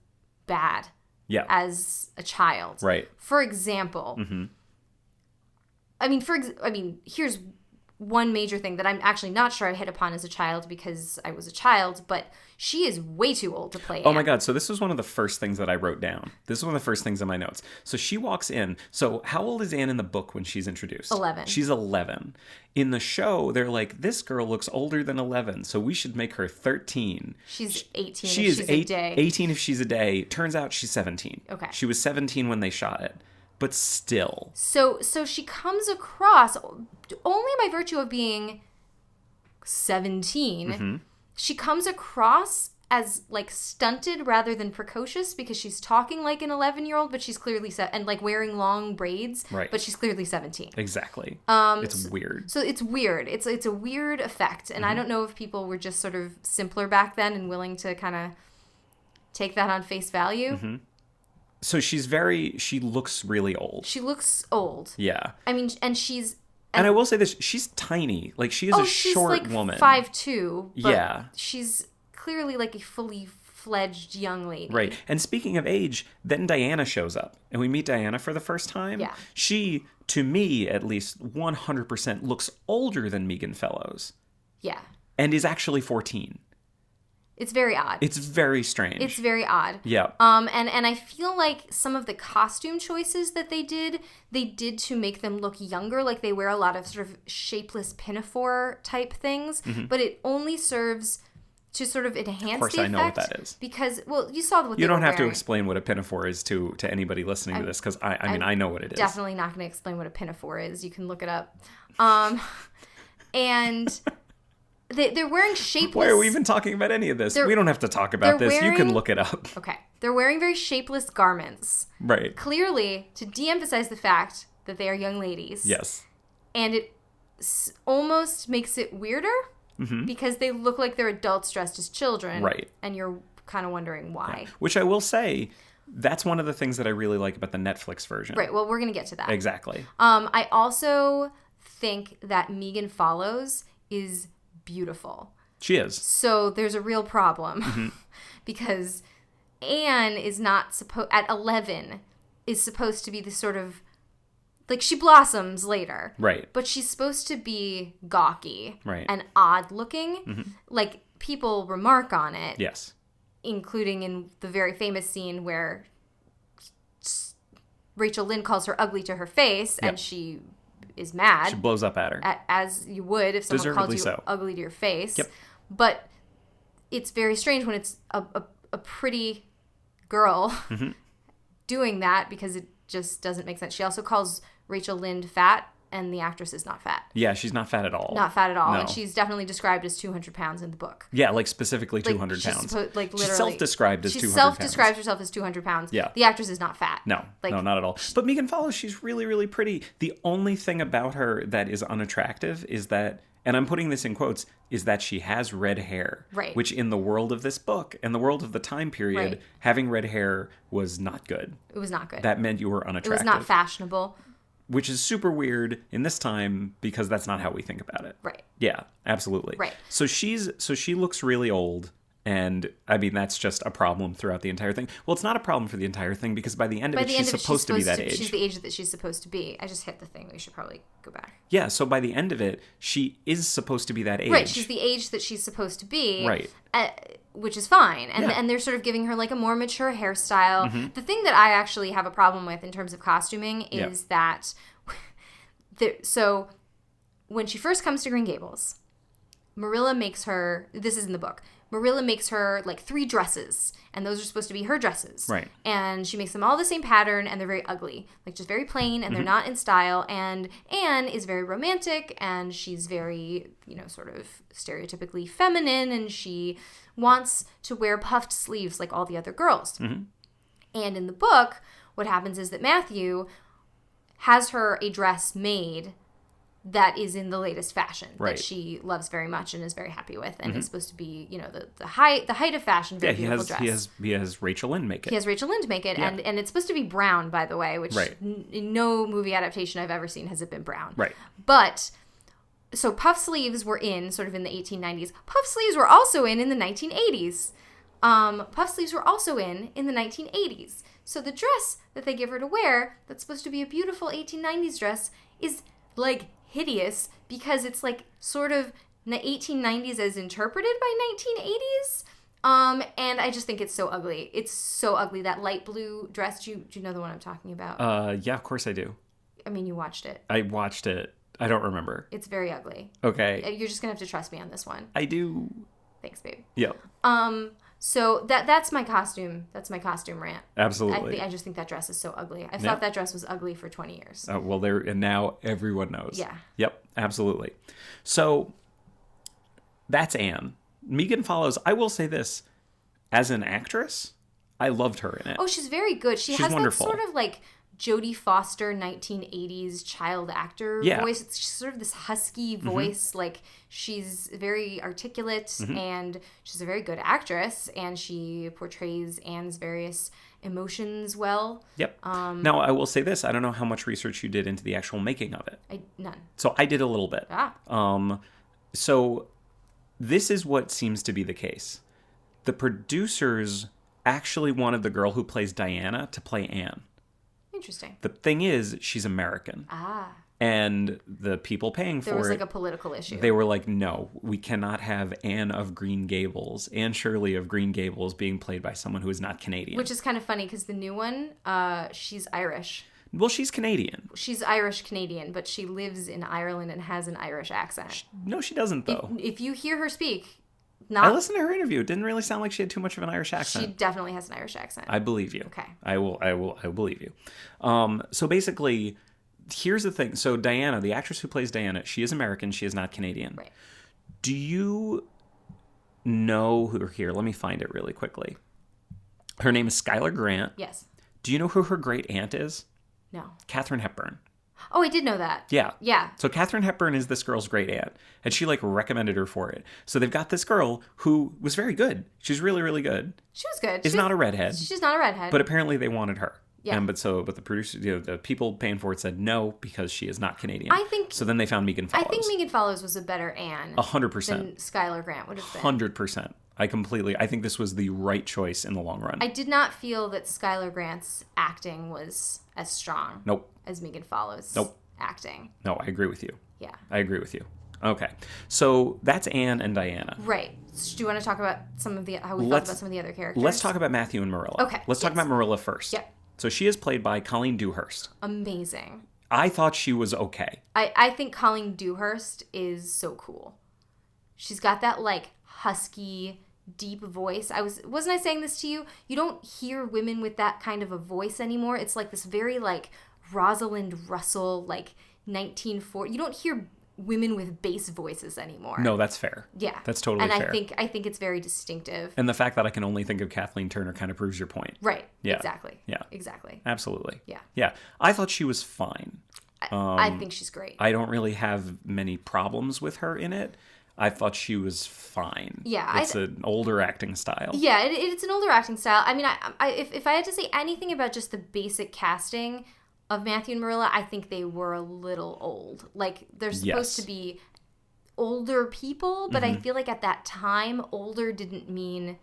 Speaker 2: bad.
Speaker 1: Yeah.
Speaker 2: As a child.
Speaker 1: Right.
Speaker 2: For example, I mean, here's one major thing that I'm actually not sure I hit upon as a child because I was a child, but she is way too old to play Anne.
Speaker 1: Oh my God. So this was one of the first things that I wrote down. This is one of the first things in my notes. So she walks in. So how old is Anne in the book when she's introduced?
Speaker 2: 11.
Speaker 1: She's 11. In the show, they're like, this girl looks older than 11, so we should make her 13.
Speaker 2: She's 18
Speaker 1: She
Speaker 2: if
Speaker 1: is
Speaker 2: she's a day.
Speaker 1: 18 if she's a day. Turns out she's 17.
Speaker 2: Okay.
Speaker 1: She was 17 when they shot it. But still.
Speaker 2: So she comes across, only by virtue of being 17, she comes across as like stunted rather than precocious because she's talking like an 11-year-old, but she's clearly and like wearing long braids,
Speaker 1: right.
Speaker 2: But she's clearly 17.
Speaker 1: Exactly. It's weird.
Speaker 2: So it's weird. It's a weird effect, and I don't know if people were just sort of simpler back then and willing to kind of take that on face value.
Speaker 1: So she looks really old.
Speaker 2: She looks old.
Speaker 1: Yeah.
Speaker 2: I mean, and she's...
Speaker 1: And I will say this, she's tiny. Like, she is a short woman.
Speaker 2: She's like 5'2", but
Speaker 1: yeah.
Speaker 2: She's clearly like a fully fledged young lady.
Speaker 1: Right. And speaking of age, then Diana shows up. And we meet Diana for the first time.
Speaker 2: Yeah.
Speaker 1: She, to me at least, 100% looks older than Megan Fellows.
Speaker 2: Yeah.
Speaker 1: And is actually 14.
Speaker 2: It's very odd.
Speaker 1: It's very strange.
Speaker 2: It's very odd.
Speaker 1: Yeah.
Speaker 2: And I feel like some of the costume choices that they did to make them look younger. Like they wear a lot of sort of shapeless pinafore type things, but it only serves to sort of enhance the effect.
Speaker 1: Of course, I know what that is.
Speaker 2: Because, well, you saw what
Speaker 1: you
Speaker 2: they
Speaker 1: don't
Speaker 2: were
Speaker 1: have
Speaker 2: wearing.
Speaker 1: to explain what a pinafore is to anybody listening to this, because I mean, I know what it is.
Speaker 2: Definitely not going to explain what a pinafore is. You can look it up. And they're wearing shapeless...
Speaker 1: Why are we even talking about any of this? We don't have to talk about this. You can look it up.
Speaker 2: Okay. They're wearing very shapeless garments.
Speaker 1: Right.
Speaker 2: Clearly, to de-emphasize the fact that they are young ladies.
Speaker 1: Yes.
Speaker 2: And it almost makes it weirder because they look like they're adults dressed as children.
Speaker 1: Right.
Speaker 2: And you're kind of wondering why.
Speaker 1: Yeah. Which I will say, that's one of the things that I really like about the Netflix version.
Speaker 2: Right. Well, we're going to get to that.
Speaker 1: Exactly.
Speaker 2: I also think that Megan Follows is beautiful.
Speaker 1: She is.
Speaker 2: So there's a real problem because Anne is not at 11 is supposed to be the sort of like she blossoms later.
Speaker 1: Right.
Speaker 2: But she's supposed to be gawky
Speaker 1: right.
Speaker 2: and odd looking. Like people remark on it.
Speaker 1: Yes.
Speaker 2: Including in the very famous scene where Rachel Lynn calls her ugly to her face, and she is mad.
Speaker 1: She blows up at her.
Speaker 2: As you would if someone called you ugly to your face.
Speaker 1: Yep.
Speaker 2: But it's very strange when it's a pretty girl doing that, because it just doesn't make sense. She also calls Rachel Lynn fat, and the actress is not fat.
Speaker 1: Yeah, she's not fat at all.
Speaker 2: Not fat at all.
Speaker 1: No.
Speaker 2: And she's definitely described as 200 pounds in the book.
Speaker 1: Yeah, like specifically 200 pounds. She's self-described as 200 pounds. She
Speaker 2: self-describes herself as 200 pounds.
Speaker 1: Yeah.
Speaker 2: The actress is not fat.
Speaker 1: No, no, not at all. But Megan Follows, she's really, really pretty. The only thing about her that is unattractive is that, and I'm putting this in quotes, is that she has red hair.
Speaker 2: Right.
Speaker 1: Which in the world of this book, and the world of the time period, having red hair was not good.
Speaker 2: It was not good.
Speaker 1: That meant you were unattractive.
Speaker 2: It was not fashionable.
Speaker 1: Which is super weird in this time, because that's not how we think about it.
Speaker 2: Right.
Speaker 1: Yeah, absolutely.
Speaker 2: Right.
Speaker 1: So she looks really old, and I mean that's just a problem throughout the entire thing. Well, it's not a problem for the entire thing, because by the end of it, she's supposed to be that age.
Speaker 2: She's the age that she's supposed to be. I just hit the thing. We should probably go back.
Speaker 1: Yeah, so by the end of it, she is supposed to be that age.
Speaker 2: Right, she's the age that she's supposed to be.
Speaker 1: Right.
Speaker 2: Which is fine. And they're sort of giving her like a more mature hairstyle.
Speaker 1: Mm-hmm.
Speaker 2: The thing that I actually have a problem with in terms of costuming is that... So when she first comes to Green Gables, Marilla makes her... This is in the book. Marilla makes her like 3 dresses, and those are supposed to be her dresses.
Speaker 1: Right.
Speaker 2: And she makes them all the same pattern, and they're very ugly. Like just very plain, and they're not in style. And Anne is very romantic, and she's very, sort of stereotypically feminine, and she wants to wear puffed sleeves like all the other girls. Mm-hmm. And in the book, what happens is that Matthew has her a dress made that is in the latest fashion that she loves very much and is very happy with, and is supposed to be, the height of fashion. Very beautiful dress.
Speaker 1: He has Rachel Lynn make it.
Speaker 2: He has Rachel Lynn make it, and it's supposed to be brown, by the way, which in no movie adaptation I've ever seen has it been brown.
Speaker 1: Right.
Speaker 2: But so puff sleeves were in sort of in the 1890s. Puff sleeves were also in the 1980s. Puff sleeves were also in the 1980s. So the dress that they give her to wear, that's supposed to be a beautiful 1890s dress, is like hideous, because it's like sort of the 1890s as interpreted by 1980s. And I just think it's so ugly. It's so ugly. That light blue dress. Do you know the one I'm talking about?
Speaker 1: Yeah, of course I do.
Speaker 2: I mean, you watched it.
Speaker 1: I watched it. I don't remember.
Speaker 2: It's very ugly.
Speaker 1: Okay.
Speaker 2: You're just gonna have to trust me on this one.
Speaker 1: I do.
Speaker 2: Thanks, babe.
Speaker 1: Yep.
Speaker 2: So that's my costume. That's my costume rant.
Speaker 1: Absolutely.
Speaker 2: I just think that dress is so ugly. I've thought that dress was ugly for 20 years.
Speaker 1: Well, and now everyone knows.
Speaker 2: Yeah.
Speaker 1: Yep. Absolutely. So that's Anne. Megan Follows. I will say this, as an actress, I loved her in it.
Speaker 2: Oh, she's very good. She's
Speaker 1: wonderful.
Speaker 2: That sort of like Jodie Foster 1980s child actor voice. It's sort of this husky voice. Like she's very articulate, and she's a very good actress, and she portrays Anne's various emotions well.
Speaker 1: Yep. Now I will say this: I don't know how much research you did into the actual making of it.
Speaker 2: None.
Speaker 1: So I did a little bit. So this is what seems to be the case. The producers actually wanted the girl who plays Diana to play Anne.
Speaker 2: Interesting.
Speaker 1: The thing is, she's American. And the people paying for it...
Speaker 2: There was like a political issue.
Speaker 1: They were like, no, we cannot have Anne of Green Gables, Anne Shirley of Green Gables, being played by someone who is not Canadian.
Speaker 2: Which is kind of funny, because the new one, she's Irish.
Speaker 1: Well, she's Canadian.
Speaker 2: She's Irish-Canadian, but she lives in Ireland and has an Irish accent.
Speaker 1: No, she doesn't, though.
Speaker 2: If you hear her speak...
Speaker 1: I listened to her interview. It didn't really sound like she had too much of an Irish accent.
Speaker 2: She definitely has an Irish accent.
Speaker 1: I believe you.
Speaker 2: Okay.
Speaker 1: I will believe you. So basically, here's the thing. So Diana, the actress who plays Diana, she is American. She is not Canadian.
Speaker 2: Right.
Speaker 1: Do you know who... Here, let me find it really quickly. Her name is Skylar Grant.
Speaker 2: Yes.
Speaker 1: Do you know who her great aunt is?
Speaker 2: No.
Speaker 1: Katharine Hepburn.
Speaker 2: Oh, I did know that.
Speaker 1: Yeah.
Speaker 2: Yeah.
Speaker 1: So Katharine Hepburn is this girl's great aunt, and she recommended her for it. So they've got this girl who was very good. She's really, really good.
Speaker 2: She was good.
Speaker 1: Is not a redhead.
Speaker 2: She's not a redhead.
Speaker 1: But apparently they wanted her.
Speaker 2: Yeah.
Speaker 1: But the producers, the people paying for it said no, because she is not Canadian.
Speaker 2: I think.
Speaker 1: So then they found Megan Follows.
Speaker 2: I think Megan Follows was a better Anne.
Speaker 1: 100%.
Speaker 2: Than Skylar Grant would have been.
Speaker 1: 100%. I think this was the right choice in the long run.
Speaker 2: I did not feel that Skylar Grant's acting was as strong.
Speaker 1: Nope.
Speaker 2: As Megan Follows.
Speaker 1: Nope.
Speaker 2: Acting.
Speaker 1: No, I agree with you.
Speaker 2: Yeah.
Speaker 1: I agree with you. Okay. So that's Anne and Diana.
Speaker 2: Right. So do you want to talk about how we felt about some of the other characters?
Speaker 1: Let's talk about Matthew and Marilla.
Speaker 2: Okay.
Speaker 1: Let's talk about Marilla first.
Speaker 2: Yep.
Speaker 1: So she is played by Colleen Dewhurst.
Speaker 2: Amazing.
Speaker 1: I thought she was okay.
Speaker 2: I think Colleen Dewhurst is so cool. She's got that like husky, deep voice. Wasn't I saying this to you? You don't hear women with that kind of a voice anymore. It's like this very like Rosalind Russell, like 1940. You don't hear women with bass voices anymore.
Speaker 1: No, that's fair.
Speaker 2: Yeah.
Speaker 1: That's totally fair.
Speaker 2: And I think it's very distinctive.
Speaker 1: And the fact that I can only think of Kathleen Turner kind of proves your point.
Speaker 2: Right.
Speaker 1: Yeah.
Speaker 2: Exactly.
Speaker 1: Yeah.
Speaker 2: Exactly.
Speaker 1: Absolutely.
Speaker 2: Yeah.
Speaker 1: Yeah. I thought she was fine.
Speaker 2: I think she's great.
Speaker 1: I don't really have many problems with her in it. I thought she was fine.
Speaker 2: Yeah.
Speaker 1: It's an older acting style.
Speaker 2: Yeah, it's an older acting style. I mean, if I had to say anything about just the basic casting of Matthew and Marilla, I think they were a little old. Like, they're supposed to be older people, but I feel like at that time, older didn't mean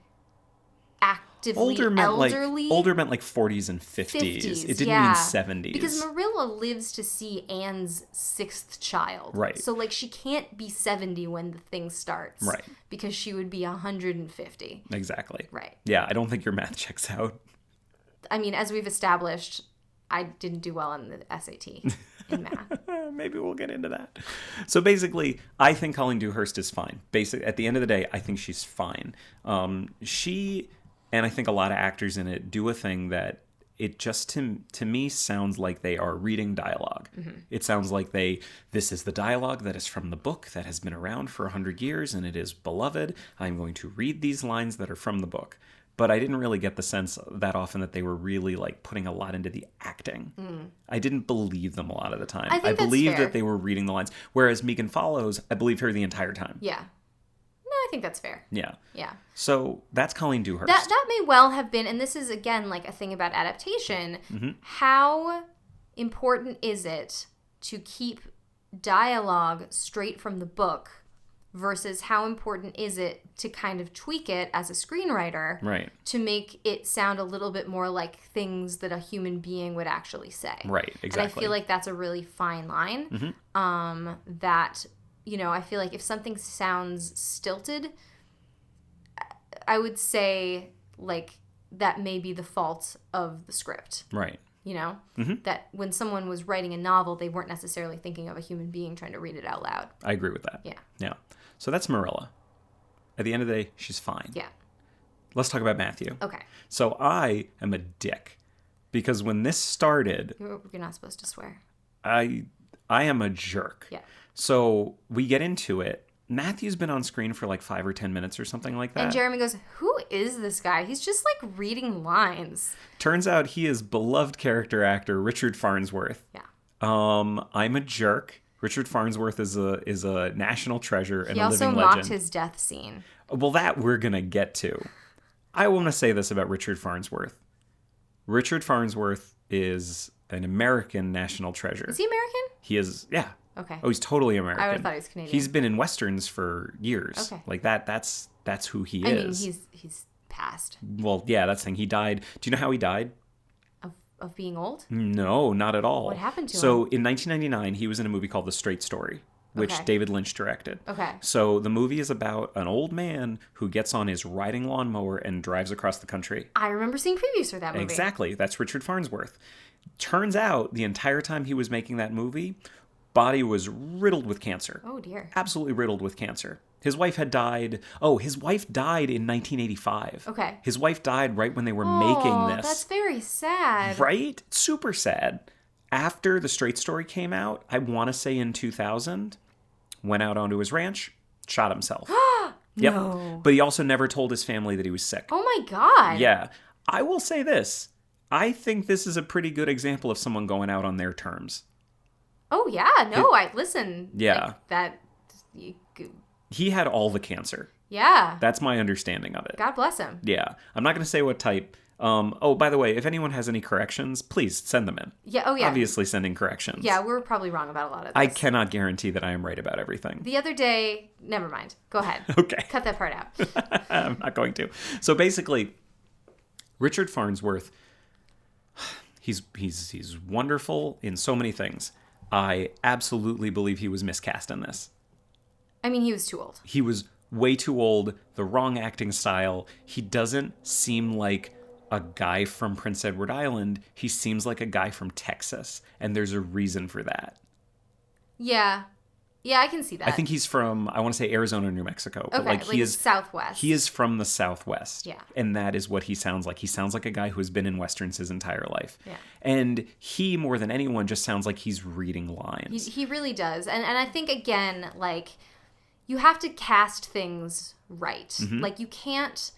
Speaker 2: actively elderly.
Speaker 1: Older meant like 40s and 50s. It didn't mean 70s.
Speaker 2: Because Marilla lives to see Anne's 6th child.
Speaker 1: Right.
Speaker 2: So, like, she can't be 70 when the thing starts.
Speaker 1: Right.
Speaker 2: Because she would be 150.
Speaker 1: Exactly.
Speaker 2: Right.
Speaker 1: Yeah, I don't think your math checks out.
Speaker 2: I mean, as we've established, I didn't do well on the SAT in math.
Speaker 1: Maybe we'll get into that. So basically, I think Colleen Dewhurst is fine. At the end of the day, I think she's fine. She, and I think a lot of actors in it, do a thing that it just, to me, sounds like they are reading dialogue. Mm-hmm. It sounds like this is the dialogue that is from the book that has been around for 100 years, and it is beloved. I'm going to read these lines that are from the book. But I didn't really get the sense that often that they were really like putting a lot into the acting. I didn't believe them a lot of the time. I believed that they were reading the lines. Whereas Megan Follows, I believed her the entire time.
Speaker 2: Yeah. No, I think that's fair.
Speaker 1: Yeah.
Speaker 2: Yeah.
Speaker 1: So that's Colleen Dewhurst.
Speaker 2: That may well have been, and this is again like a thing about adaptation. Mm-hmm. How important is it to keep dialogue straight from the book versus how important is it to kind of tweak it as a screenwriter,
Speaker 1: right, to
Speaker 2: make it sound a little bit more like things that a human being would actually say.
Speaker 1: Right, exactly.
Speaker 2: And I feel like that's a really fine line. Mm-hmm. That, you know, I feel like if something sounds stilted, I would say, like, that may be the fault of the script.
Speaker 1: Right.
Speaker 2: You know? Mm-hmm. That when someone was writing a novel, they weren't necessarily thinking of a human being trying to read it out loud.
Speaker 1: I agree with that.
Speaker 2: Yeah.
Speaker 1: Yeah. So that's Marilla. At the end of the day, she's fine.
Speaker 2: Yeah.
Speaker 1: Let's talk about Matthew.
Speaker 2: Okay.
Speaker 1: So I am a dick. Because when this started...
Speaker 2: You're not supposed to swear.
Speaker 1: I am a jerk.
Speaker 2: Yeah.
Speaker 1: So we get into it. Matthew's been on screen for like 5 or 10 minutes or something like that.
Speaker 2: And Jeremy goes, who is this guy? He's just like reading lines.
Speaker 1: Turns out he is beloved character actor Richard Farnsworth.
Speaker 2: Yeah.
Speaker 1: I'm a jerk. Richard Farnsworth is a national treasure and a living legend.
Speaker 2: He also mocked his death scene.
Speaker 1: Well, that we're going to get to. I want to say this about Richard Farnsworth. Richard Farnsworth is an American national treasure.
Speaker 2: Is he American?
Speaker 1: He is, yeah.
Speaker 2: Okay.
Speaker 1: Oh, he's totally American.
Speaker 2: I would have thought he was Canadian.
Speaker 1: He's been in Westerns for years. Okay. Like that's who he is.
Speaker 2: I mean, he's passed.
Speaker 1: Well, yeah, that's the thing. He died. Do you know how he died?
Speaker 2: Of being old?
Speaker 1: No, not at all.
Speaker 2: What happened to him?
Speaker 1: So in 1999, he was in a movie called The Straight Story, which David Lynch directed.
Speaker 2: Okay.
Speaker 1: So the movie is about an old man who gets on his riding lawnmower and drives across the country.
Speaker 2: I remember seeing previews for that movie.
Speaker 1: Exactly. That's Richard Farnsworth. Turns out the entire time he was making that movie, body was riddled with cancer.
Speaker 2: Oh, dear.
Speaker 1: Absolutely riddled with cancer. His wife had died. Oh, his wife died in 1985.
Speaker 2: Okay.
Speaker 1: His wife died right when they were making this.
Speaker 2: That's very sad.
Speaker 1: Right? Super sad. After The Straight Story came out, I want to say in 2000, went out onto his ranch, shot himself. Yep.
Speaker 2: No.
Speaker 1: But he also never told his family that he was sick.
Speaker 2: Oh my God.
Speaker 1: Yeah. I will say this. I think this is a pretty good example of someone going out on their terms.
Speaker 2: Oh, yeah. No, listen.
Speaker 1: Yeah.
Speaker 2: Like,
Speaker 1: he had all the cancer.
Speaker 2: Yeah.
Speaker 1: That's my understanding of it.
Speaker 2: God bless him.
Speaker 1: Yeah. I'm not going to say what type. Oh, by the way, if anyone has any corrections, please send them in.
Speaker 2: Yeah. Oh, yeah.
Speaker 1: Obviously sending corrections.
Speaker 2: Yeah, we're probably wrong about a lot of this.
Speaker 1: I cannot guarantee that I am right about everything.
Speaker 2: The other day, never mind. Go ahead.
Speaker 1: Okay.
Speaker 2: Cut that part out.
Speaker 1: I'm not going to. So basically, Richard Farnsworth, he's wonderful in so many things. I absolutely believe he was miscast in this.
Speaker 2: I mean, he was too old.
Speaker 1: He was way too old, the wrong acting style. He doesn't seem like a guy from Prince Edward Island. He seems like a guy from Texas, and there's a reason for that.
Speaker 2: Yeah. Yeah, I can see that.
Speaker 1: I think he's from, I want to say Arizona or New Mexico. But
Speaker 2: okay,
Speaker 1: he is
Speaker 2: Southwest.
Speaker 1: He is from the Southwest.
Speaker 2: Yeah.
Speaker 1: And that is what he sounds like. He sounds like a guy who has been in Westerns his entire life.
Speaker 2: Yeah.
Speaker 1: And he, more than anyone, just sounds like he's reading lines.
Speaker 2: He really does. And I think, again, like, you have to cast things right.
Speaker 1: Mm-hmm.
Speaker 2: Like, you can't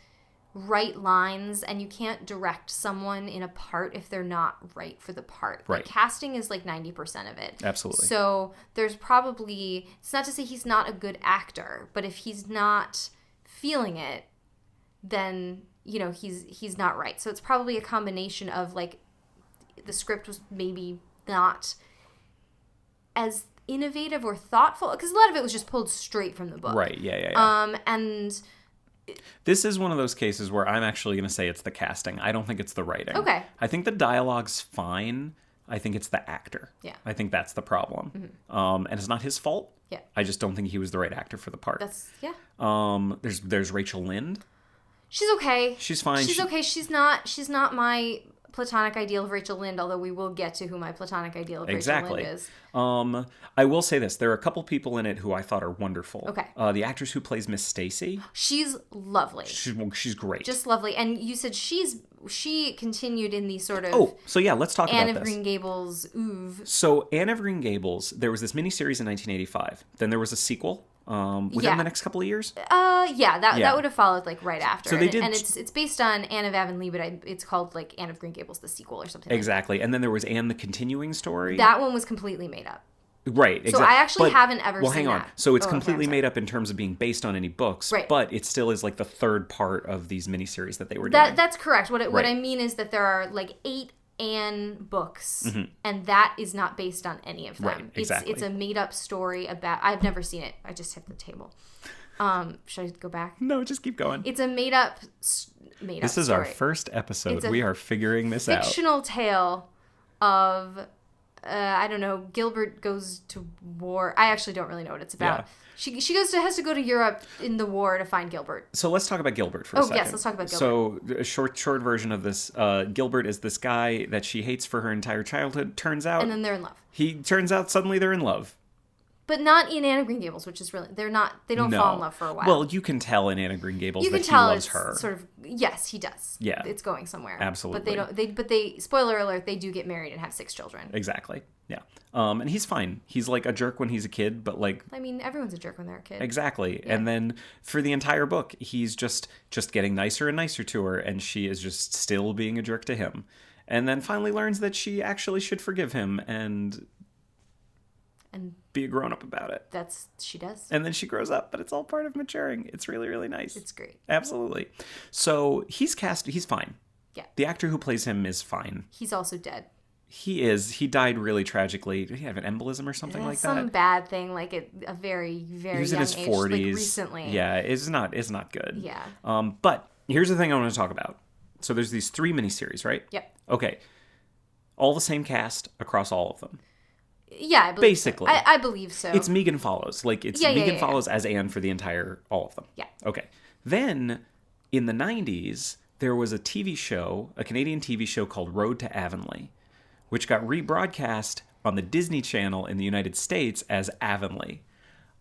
Speaker 2: write lines and you can't direct someone in a part if they're not right for the part.
Speaker 1: Right.
Speaker 2: Like, casting is like 90% of it.
Speaker 1: Absolutely.
Speaker 2: So there's probably, it's not to say he's not a good actor, but if he's not feeling it, then, you know, he's not right. So it's probably a combination of, like, the script was maybe not as innovative or thoughtful, because a lot of it was just pulled straight from the book.
Speaker 1: Right, yeah.
Speaker 2: And
Speaker 1: this is one of those cases where I'm actually going to say it's the casting. I don't think it's the writing.
Speaker 2: Okay.
Speaker 1: I think the dialogue's fine. I think it's the actor.
Speaker 2: Yeah.
Speaker 1: I think that's the problem.
Speaker 2: Mm-hmm.
Speaker 1: And it's not his fault.
Speaker 2: Yeah.
Speaker 1: I just don't think he was the right actor for the part. There's Rachel Lind.
Speaker 2: She's okay.
Speaker 1: She's fine.
Speaker 2: She's okay. She's not my platonic ideal of Rachel Lind, although we will get to who my platonic ideal of Rachel Lind is.
Speaker 1: I will say this. There are a couple people in it who I thought are wonderful.
Speaker 2: Okay.
Speaker 1: The actress who plays Miss Stacy.
Speaker 2: She's lovely.
Speaker 1: She's great.
Speaker 2: Just lovely. And you said she continued in the sort of
Speaker 1: let's talk
Speaker 2: Anne
Speaker 1: about
Speaker 2: of
Speaker 1: this.
Speaker 2: Green Gables oeuvre.
Speaker 1: So Anne of Green Gables, there was this miniseries in 1985. Then there was a sequel within the next couple of years.
Speaker 2: That would have followed like right after.
Speaker 1: So they did,
Speaker 2: and it's based on Anne of Avonlea, but it's called like Anne of Green Gables, the sequel or something.
Speaker 1: Exactly. And then there was Anne the Continuing Story.
Speaker 2: That one was completely made up.
Speaker 1: Right, exactly.
Speaker 2: So I actually haven't ever seen
Speaker 1: hang on.
Speaker 2: that.
Speaker 1: So it's completely made up in terms of being based on any books,
Speaker 2: right.
Speaker 1: But it still is like the third part of these miniseries that they were doing.
Speaker 2: That's correct. What I mean is that there are like 8 Anne books, and that is not based on any of them.
Speaker 1: Right, exactly.
Speaker 2: It's a made up story about. I've never seen it. I just hit the table. Should I go back?
Speaker 1: No, just keep going.
Speaker 2: It's a made up.
Speaker 1: This is our first episode. We are figuring this out.
Speaker 2: Fictional tale of. I don't know. Gilbert goes to war. I actually don't really know what it's about. Yeah. She has to go to Europe in the war to find Gilbert.
Speaker 1: So let's talk about Gilbert for a second.
Speaker 2: Yes, let's talk about Gilbert.
Speaker 1: So a short version of this, Gilbert is this guy that she hates for her entire childhood. Turns out,
Speaker 2: and then they're in love.
Speaker 1: Turns out suddenly they're in love.
Speaker 2: But not in Anne of Green Gables, which is really they don't fall in love for a while.
Speaker 1: Well, you can tell in Anne of Green Gables that he loves her.
Speaker 2: Sort of, yes, he does.
Speaker 1: Yeah,
Speaker 2: it's going somewhere.
Speaker 1: Absolutely.
Speaker 2: But they spoiler alert, they do get married and have 6 children.
Speaker 1: Exactly. Yeah. And he's fine. He's like a jerk when he's a kid, but like
Speaker 2: I mean, everyone's a jerk when they're a kid.
Speaker 1: Exactly. Yeah. And then for the entire book, he's just getting nicer and nicer to her, and she is just still being a jerk to him. And then finally learns that she actually should forgive him and be a grown-up about it.
Speaker 2: She does.
Speaker 1: And then she grows up, but it's all part of maturing. It's really, really nice.
Speaker 2: It's great.
Speaker 1: Absolutely. So he's fine.
Speaker 2: Yeah.
Speaker 1: The actor who plays him is fine.
Speaker 2: He's also dead.
Speaker 1: He is. He died really tragically. Did he have an embolism or something like that?
Speaker 2: Some bad thing, like at a very, very young age. He was in his 40s. Like recently.
Speaker 1: Yeah, it's not good.
Speaker 2: Yeah.
Speaker 1: But here's the thing I want to talk about. So there's these 3 miniseries, right?
Speaker 2: Yep.
Speaker 1: Okay. All the same cast across all of them.
Speaker 2: Yeah, I believe
Speaker 1: basically.
Speaker 2: So. I believe so.
Speaker 1: It's Megan Follows. Like, it's Megan Follows as Anne for the entire, all of them.
Speaker 2: Yeah.
Speaker 1: Okay. Then, in the 90s, there was a TV show, a Canadian TV show called Road to Avonlea, which got rebroadcast on the Disney Channel in the United States as Avonlea.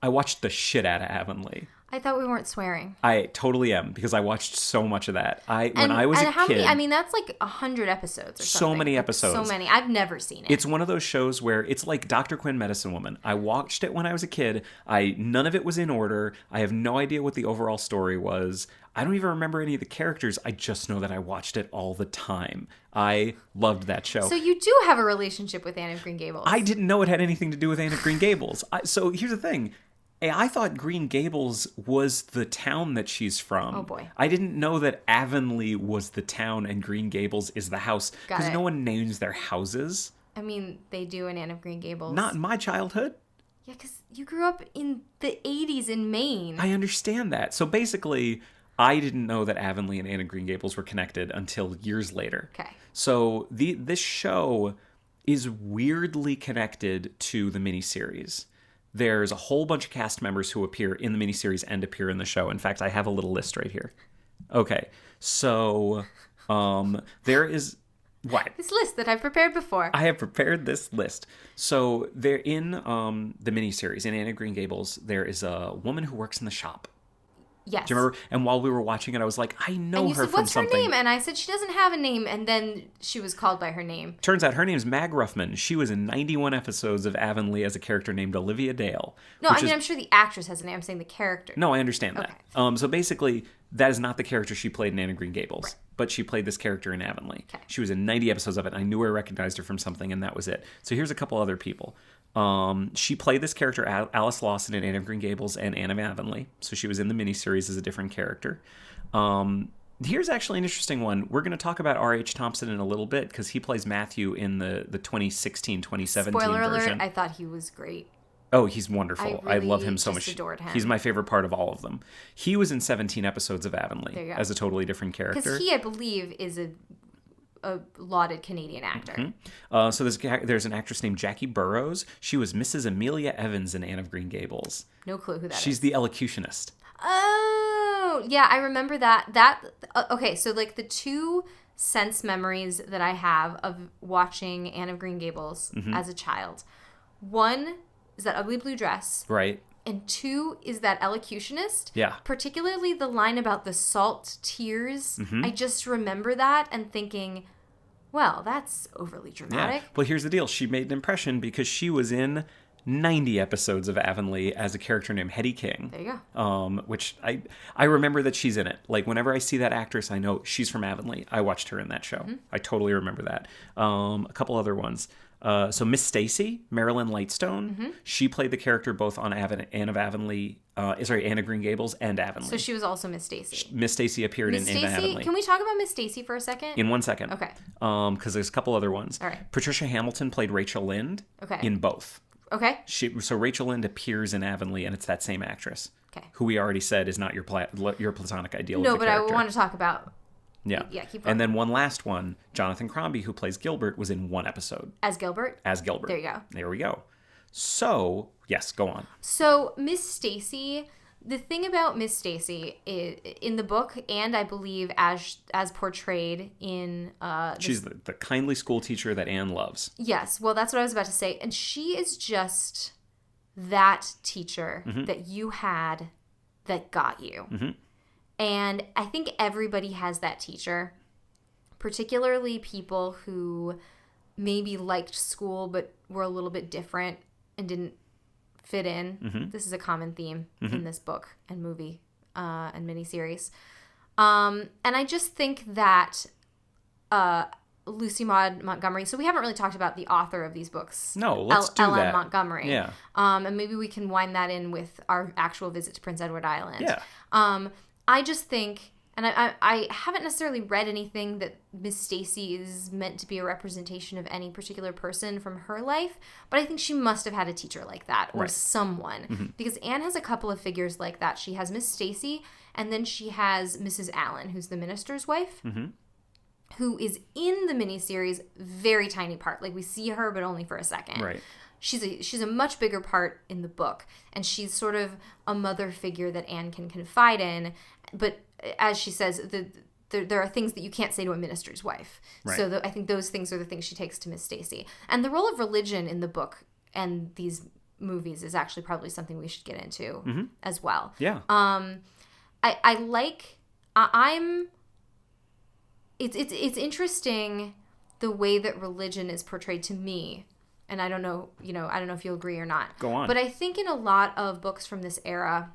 Speaker 1: I watched the shit out of Avonlea.
Speaker 2: I thought we weren't swearing.
Speaker 1: I totally am, because I watched so much of that. When I was a kid...
Speaker 2: Many, I mean, that's like 100 episodes or something.
Speaker 1: So many episodes.
Speaker 2: So many. I've never seen it.
Speaker 1: It's one of those shows where it's like Dr. Quinn, Medicine Woman. I watched it when I was a kid. None of it was in order. I have no idea what the overall story was. I don't even remember any of the characters. I just know that I watched it all the time. I loved that show.
Speaker 2: So you do have a relationship with Anne of Green Gables.
Speaker 1: I didn't know it had anything to do with Anne of Green Gables. So here's the thing. I thought Green Gables was the town that she's from.
Speaker 2: Oh, boy.
Speaker 1: I didn't know that Avonlea was the town and Green Gables is the house. Because no one names their houses.
Speaker 2: I mean, they do in Anne of Green Gables.
Speaker 1: Not in my childhood.
Speaker 2: Yeah, because you grew up in the 80s in Maine.
Speaker 1: I understand that. So basically, I didn't know that Avonlea and Anne of Green Gables were connected until years later.
Speaker 2: Okay.
Speaker 1: So this show is weirdly connected to the miniseries. there's a whole bunch of cast members who appear in the miniseries and appear in the show. In fact, I have a little list right here. Okay, so there is... What?
Speaker 2: This list that I've prepared before.
Speaker 1: I have prepared this list. So they're in the miniseries, in Anne of Green Gables, there is a woman who works in the shop.
Speaker 2: Yes.
Speaker 1: Do you remember? And while we were watching it, I was like, I know
Speaker 2: and you
Speaker 1: her
Speaker 2: said,
Speaker 1: from
Speaker 2: what's
Speaker 1: something.
Speaker 2: her name? And I said, she doesn't have a name. And then she was called by her name.
Speaker 1: Turns out her name's Mag Ruffman. She was in 91 episodes of Avonlea as a character named Olivia Dale.
Speaker 2: No, I mean, I'm sure the actress has a name. I'm saying the character.
Speaker 1: No, I understand that.
Speaker 2: Okay.
Speaker 1: So basically, that is not the character she played in Anne of Green Gables. Right. But she played this character in Avonlea.
Speaker 2: Okay.
Speaker 1: She was in 90 episodes of it. I knew I recognized her from something, and that was it. So here's a couple other people. She played this character, Alice Lawson, in Anne of Green Gables and Anne of Avonlea. So she was in the miniseries as a different character. Here's actually an interesting one. We're going to talk about R.H. Thompson in a little bit because he plays Matthew in the 2016-2017
Speaker 2: Spoiler
Speaker 1: version.
Speaker 2: alert, I thought he was great.
Speaker 1: Oh, he's wonderful. I love him so much.
Speaker 2: Adored him.
Speaker 1: He's my favorite part of all of them. He was in 17 episodes of Avonlea
Speaker 2: There you go.
Speaker 1: as a totally different character.
Speaker 2: Because he, I believe, is a lauded Canadian actor.
Speaker 1: Mm-hmm. So there's an actress named Jackie Burroughs. She was Mrs. Amelia Evans in Anne of Green Gables.
Speaker 2: No clue who that is.
Speaker 1: She's the elocutionist.
Speaker 2: Oh, yeah, I remember that. Okay, so like the two sense memories that I have of watching Anne of Green Gables as a child. One is that ugly blue dress.
Speaker 1: Right.
Speaker 2: And two is that elocutionist.
Speaker 1: Yeah.
Speaker 2: Particularly the line about the salt tears. I just remember that and thinking, well, that's overly dramatic.
Speaker 1: Yeah. Well, here's the deal. She made an impression because she was in 90 episodes of Avonlea as a character named Hetty King.
Speaker 2: There you go.
Speaker 1: Which I remember that she's in it. Like, whenever I see that actress, I know she's from Avonlea. I watched her in that show. I totally remember that. A couple other ones. So Miss Stacy, Marilyn Lightstone, she played the character both on Anne of Avonlea, Anne of Green Gables and Avonlea.
Speaker 2: So she was also Miss Stacy.
Speaker 1: Miss Stacy appeared in Anne of Avonlea.
Speaker 2: Can we talk about Miss Stacy for a second?
Speaker 1: In 1 second.
Speaker 2: Okay.
Speaker 1: Because there's a couple other ones.
Speaker 2: All right.
Speaker 1: Patricia Hamilton played Rachel Lynde in both.
Speaker 2: Okay.
Speaker 1: So Rachel Lynde appears in Avonlea, and it's that same actress.
Speaker 2: Okay.
Speaker 1: Who we already said is not your platonic ideal
Speaker 2: No,
Speaker 1: of the
Speaker 2: but
Speaker 1: character.
Speaker 2: I want to talk about...
Speaker 1: Yeah.
Speaker 2: Yeah, keep going.
Speaker 1: And then one last one, Jonathan Crombie, who plays Gilbert, was in one episode.
Speaker 2: As Gilbert?
Speaker 1: As Gilbert.
Speaker 2: There you go.
Speaker 1: There we go. So, yes, go on.
Speaker 2: So, Miss Stacy, the thing about Miss Stacy in the book, and I believe as portrayed in...
Speaker 1: She's the kindly school teacher that Anne loves.
Speaker 2: Yes, well, that's what I was about to say. And she is just that teacher that you had that got you. And I think everybody has that teacher, particularly people who maybe liked school but were a little bit different and didn't fit in. This is a common theme in this book and movie and miniseries. And I just think that Lucy Maud Montgomery, so we haven't really talked about the author of these books.
Speaker 1: No, let's do
Speaker 2: L.M.
Speaker 1: that.
Speaker 2: Montgomery.
Speaker 1: Yeah.
Speaker 2: And maybe we can wind that in with our actual visit to Prince Edward Island.
Speaker 1: Yeah.
Speaker 2: I just think, and I haven't necessarily read anything that Miss Stacy is meant to be a representation of any particular person from her life, but I think she must have had a teacher like that or someone. Because Anne has a couple of figures like that. She has Miss Stacy, and then she has Mrs. Allen, who's the minister's wife, who is in the miniseries, very tiny part. Like, we see her, but only for a second.
Speaker 1: Right.
Speaker 2: She's a much bigger part in the book, and she's sort of a mother figure that Anne can confide in. But as she says, there are things that you can't say to a minister's wife.
Speaker 1: Right.
Speaker 2: So I think those things are the things she takes to Miss Stacy. And the role of religion in the book and these movies is actually probably something we should get into as well.
Speaker 1: Yeah.
Speaker 2: It's interesting the way that religion is portrayed to me. And I don't know if you'll agree or not.
Speaker 1: Go on.
Speaker 2: But I think in a lot of books from this era,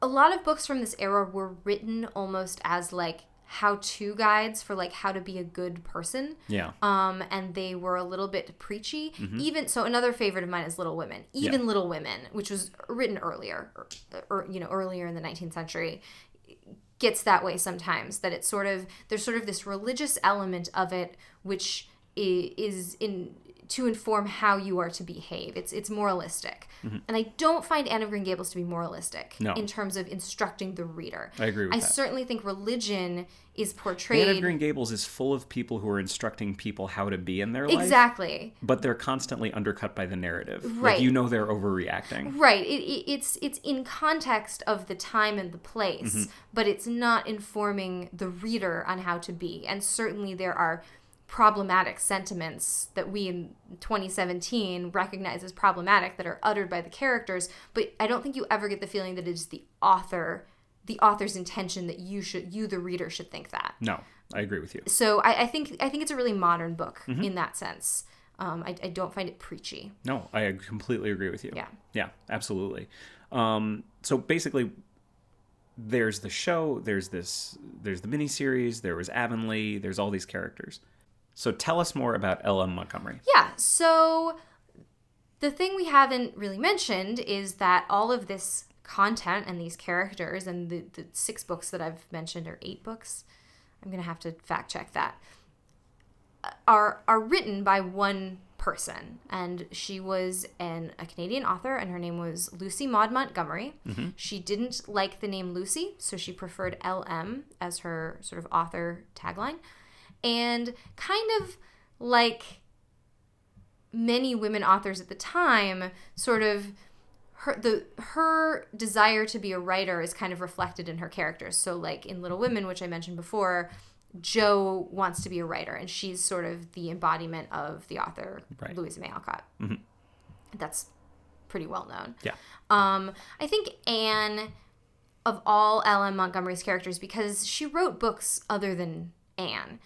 Speaker 2: a lot of books from this era were written almost as like how-to guides for like how to be a good person.
Speaker 1: Yeah.
Speaker 2: And they were a little bit preachy. Even so, another favorite of mine is Little Women. Even Little Women, which was written earlier, or earlier in the 19th century, gets that way sometimes. That there's sort of this religious element of it, which is to inform how you are to behave. It's moralistic. And I don't find Anne of Green Gables to be moralistic in terms of instructing the reader.
Speaker 1: I agree with that.
Speaker 2: I certainly think religion is portrayed...
Speaker 1: Anne of Green Gables is full of people who are instructing people how to be in their life.
Speaker 2: Exactly.
Speaker 1: But they're constantly undercut by the narrative.
Speaker 2: Right.
Speaker 1: Like, you know they're overreacting.
Speaker 2: Right. It's in context of the time and the place, but it's not informing the reader on how to be. And certainly there are problematic sentiments that we in 2017 recognize as problematic that are uttered by the characters, but I don't think you ever get the feeling that it is the author's intention that you the reader should think that.
Speaker 1: No, I agree with you.
Speaker 2: So I think it's a really modern book in that sense. I don't find it preachy.
Speaker 1: No, I completely agree with you.
Speaker 2: Yeah.
Speaker 1: Yeah, absolutely. So basically, there's the show, there's the miniseries, there was Avonlea, there's all these characters. So tell us more about L.M. Montgomery.
Speaker 2: Yeah, so the thing we haven't really mentioned is that all of this content and these characters and the 6 books that I've mentioned, or 8 books, I'm going to have to fact check that, are written by one person. And she was a Canadian author, and her name was Lucy Maud Montgomery. She didn't like the name Lucy, so she preferred L.M. as her sort of author tagline. And kind of like many women authors at the time, sort of her desire to be a writer is kind of reflected in her characters. So like in Little Women, which I mentioned before, Jo wants to be a writer, and she's sort of the embodiment of the author, right, Louisa May Alcott. That's pretty well known.
Speaker 1: Yeah.
Speaker 2: I think Anne, of all L.M. Montgomery's characters, because she wrote books other than Anne,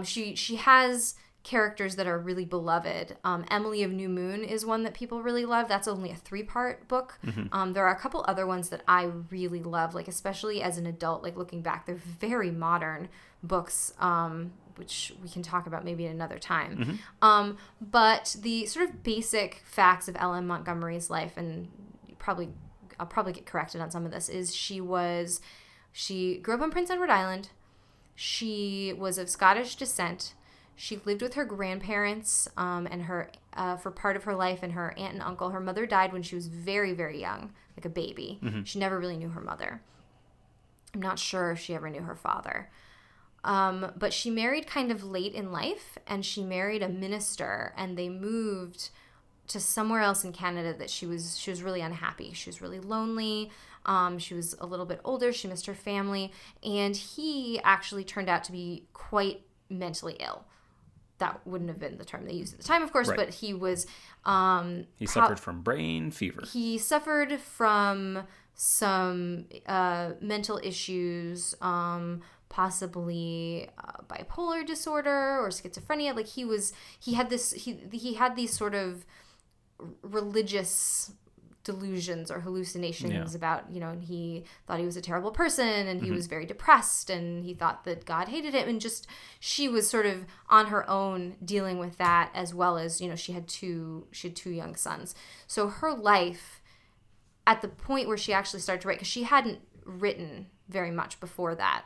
Speaker 2: she has characters that are really beloved. Emily of New Moon is one that people really love. That's only a 3-part book. There are a couple other ones that I really love, like especially as an adult, like looking back, they're very modern books, which we can talk about maybe another time. But the sort of basic facts of L.M. Montgomery's life, and I'll probably get corrected on some of this, is she grew up on Prince Edward Island. She was of Scottish descent. She lived with her grandparents and her for part of her life, and her aunt and uncle. Her mother died when she was very, very young, like a baby. She never really knew her mother. I'm not sure if she ever knew her father. But she married kind of late in life, and she married a minister, and they moved to somewhere else in Canada that she was really unhappy. She was really lonely. She was a little bit older. She missed her family. And he actually turned out to be quite mentally ill. That wouldn't have been the term they used at the time, of course, right, but he was...
Speaker 1: he suffered from brain fever.
Speaker 2: He suffered from some mental issues, possibly bipolar disorder or schizophrenia. Like he had these sort of religious delusions or hallucinations about, and he thought he was a terrible person, and he was very depressed, and he thought that God hated him, and just she was sort of on her own dealing with that, as well as, she had two young sons. So her life, at the point where she actually started to write, because she hadn't written very much before that,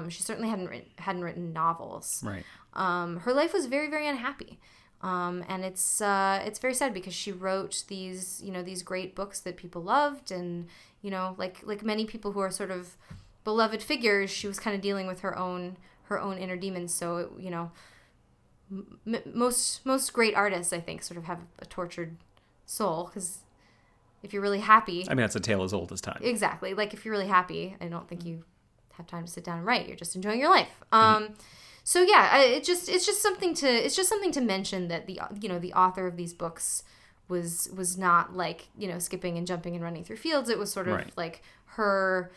Speaker 2: she certainly hadn't written novels. Right. Her life was very, very unhappy. And it's very sad, because she wrote these great books that people loved, and, like many people who are sort of beloved figures, she was kind of dealing with her own inner demons. So, most great artists, I think, sort of have a tortured soul, because if you're really happy,
Speaker 1: I mean, that's a tale as old as time.
Speaker 2: Exactly. Like, if you're really happy, I don't think you have time to sit down and write. You're just enjoying your life. So yeah, it's just something to mention that the author of these books was not like, skipping and jumping and running through fields. It was sort of like her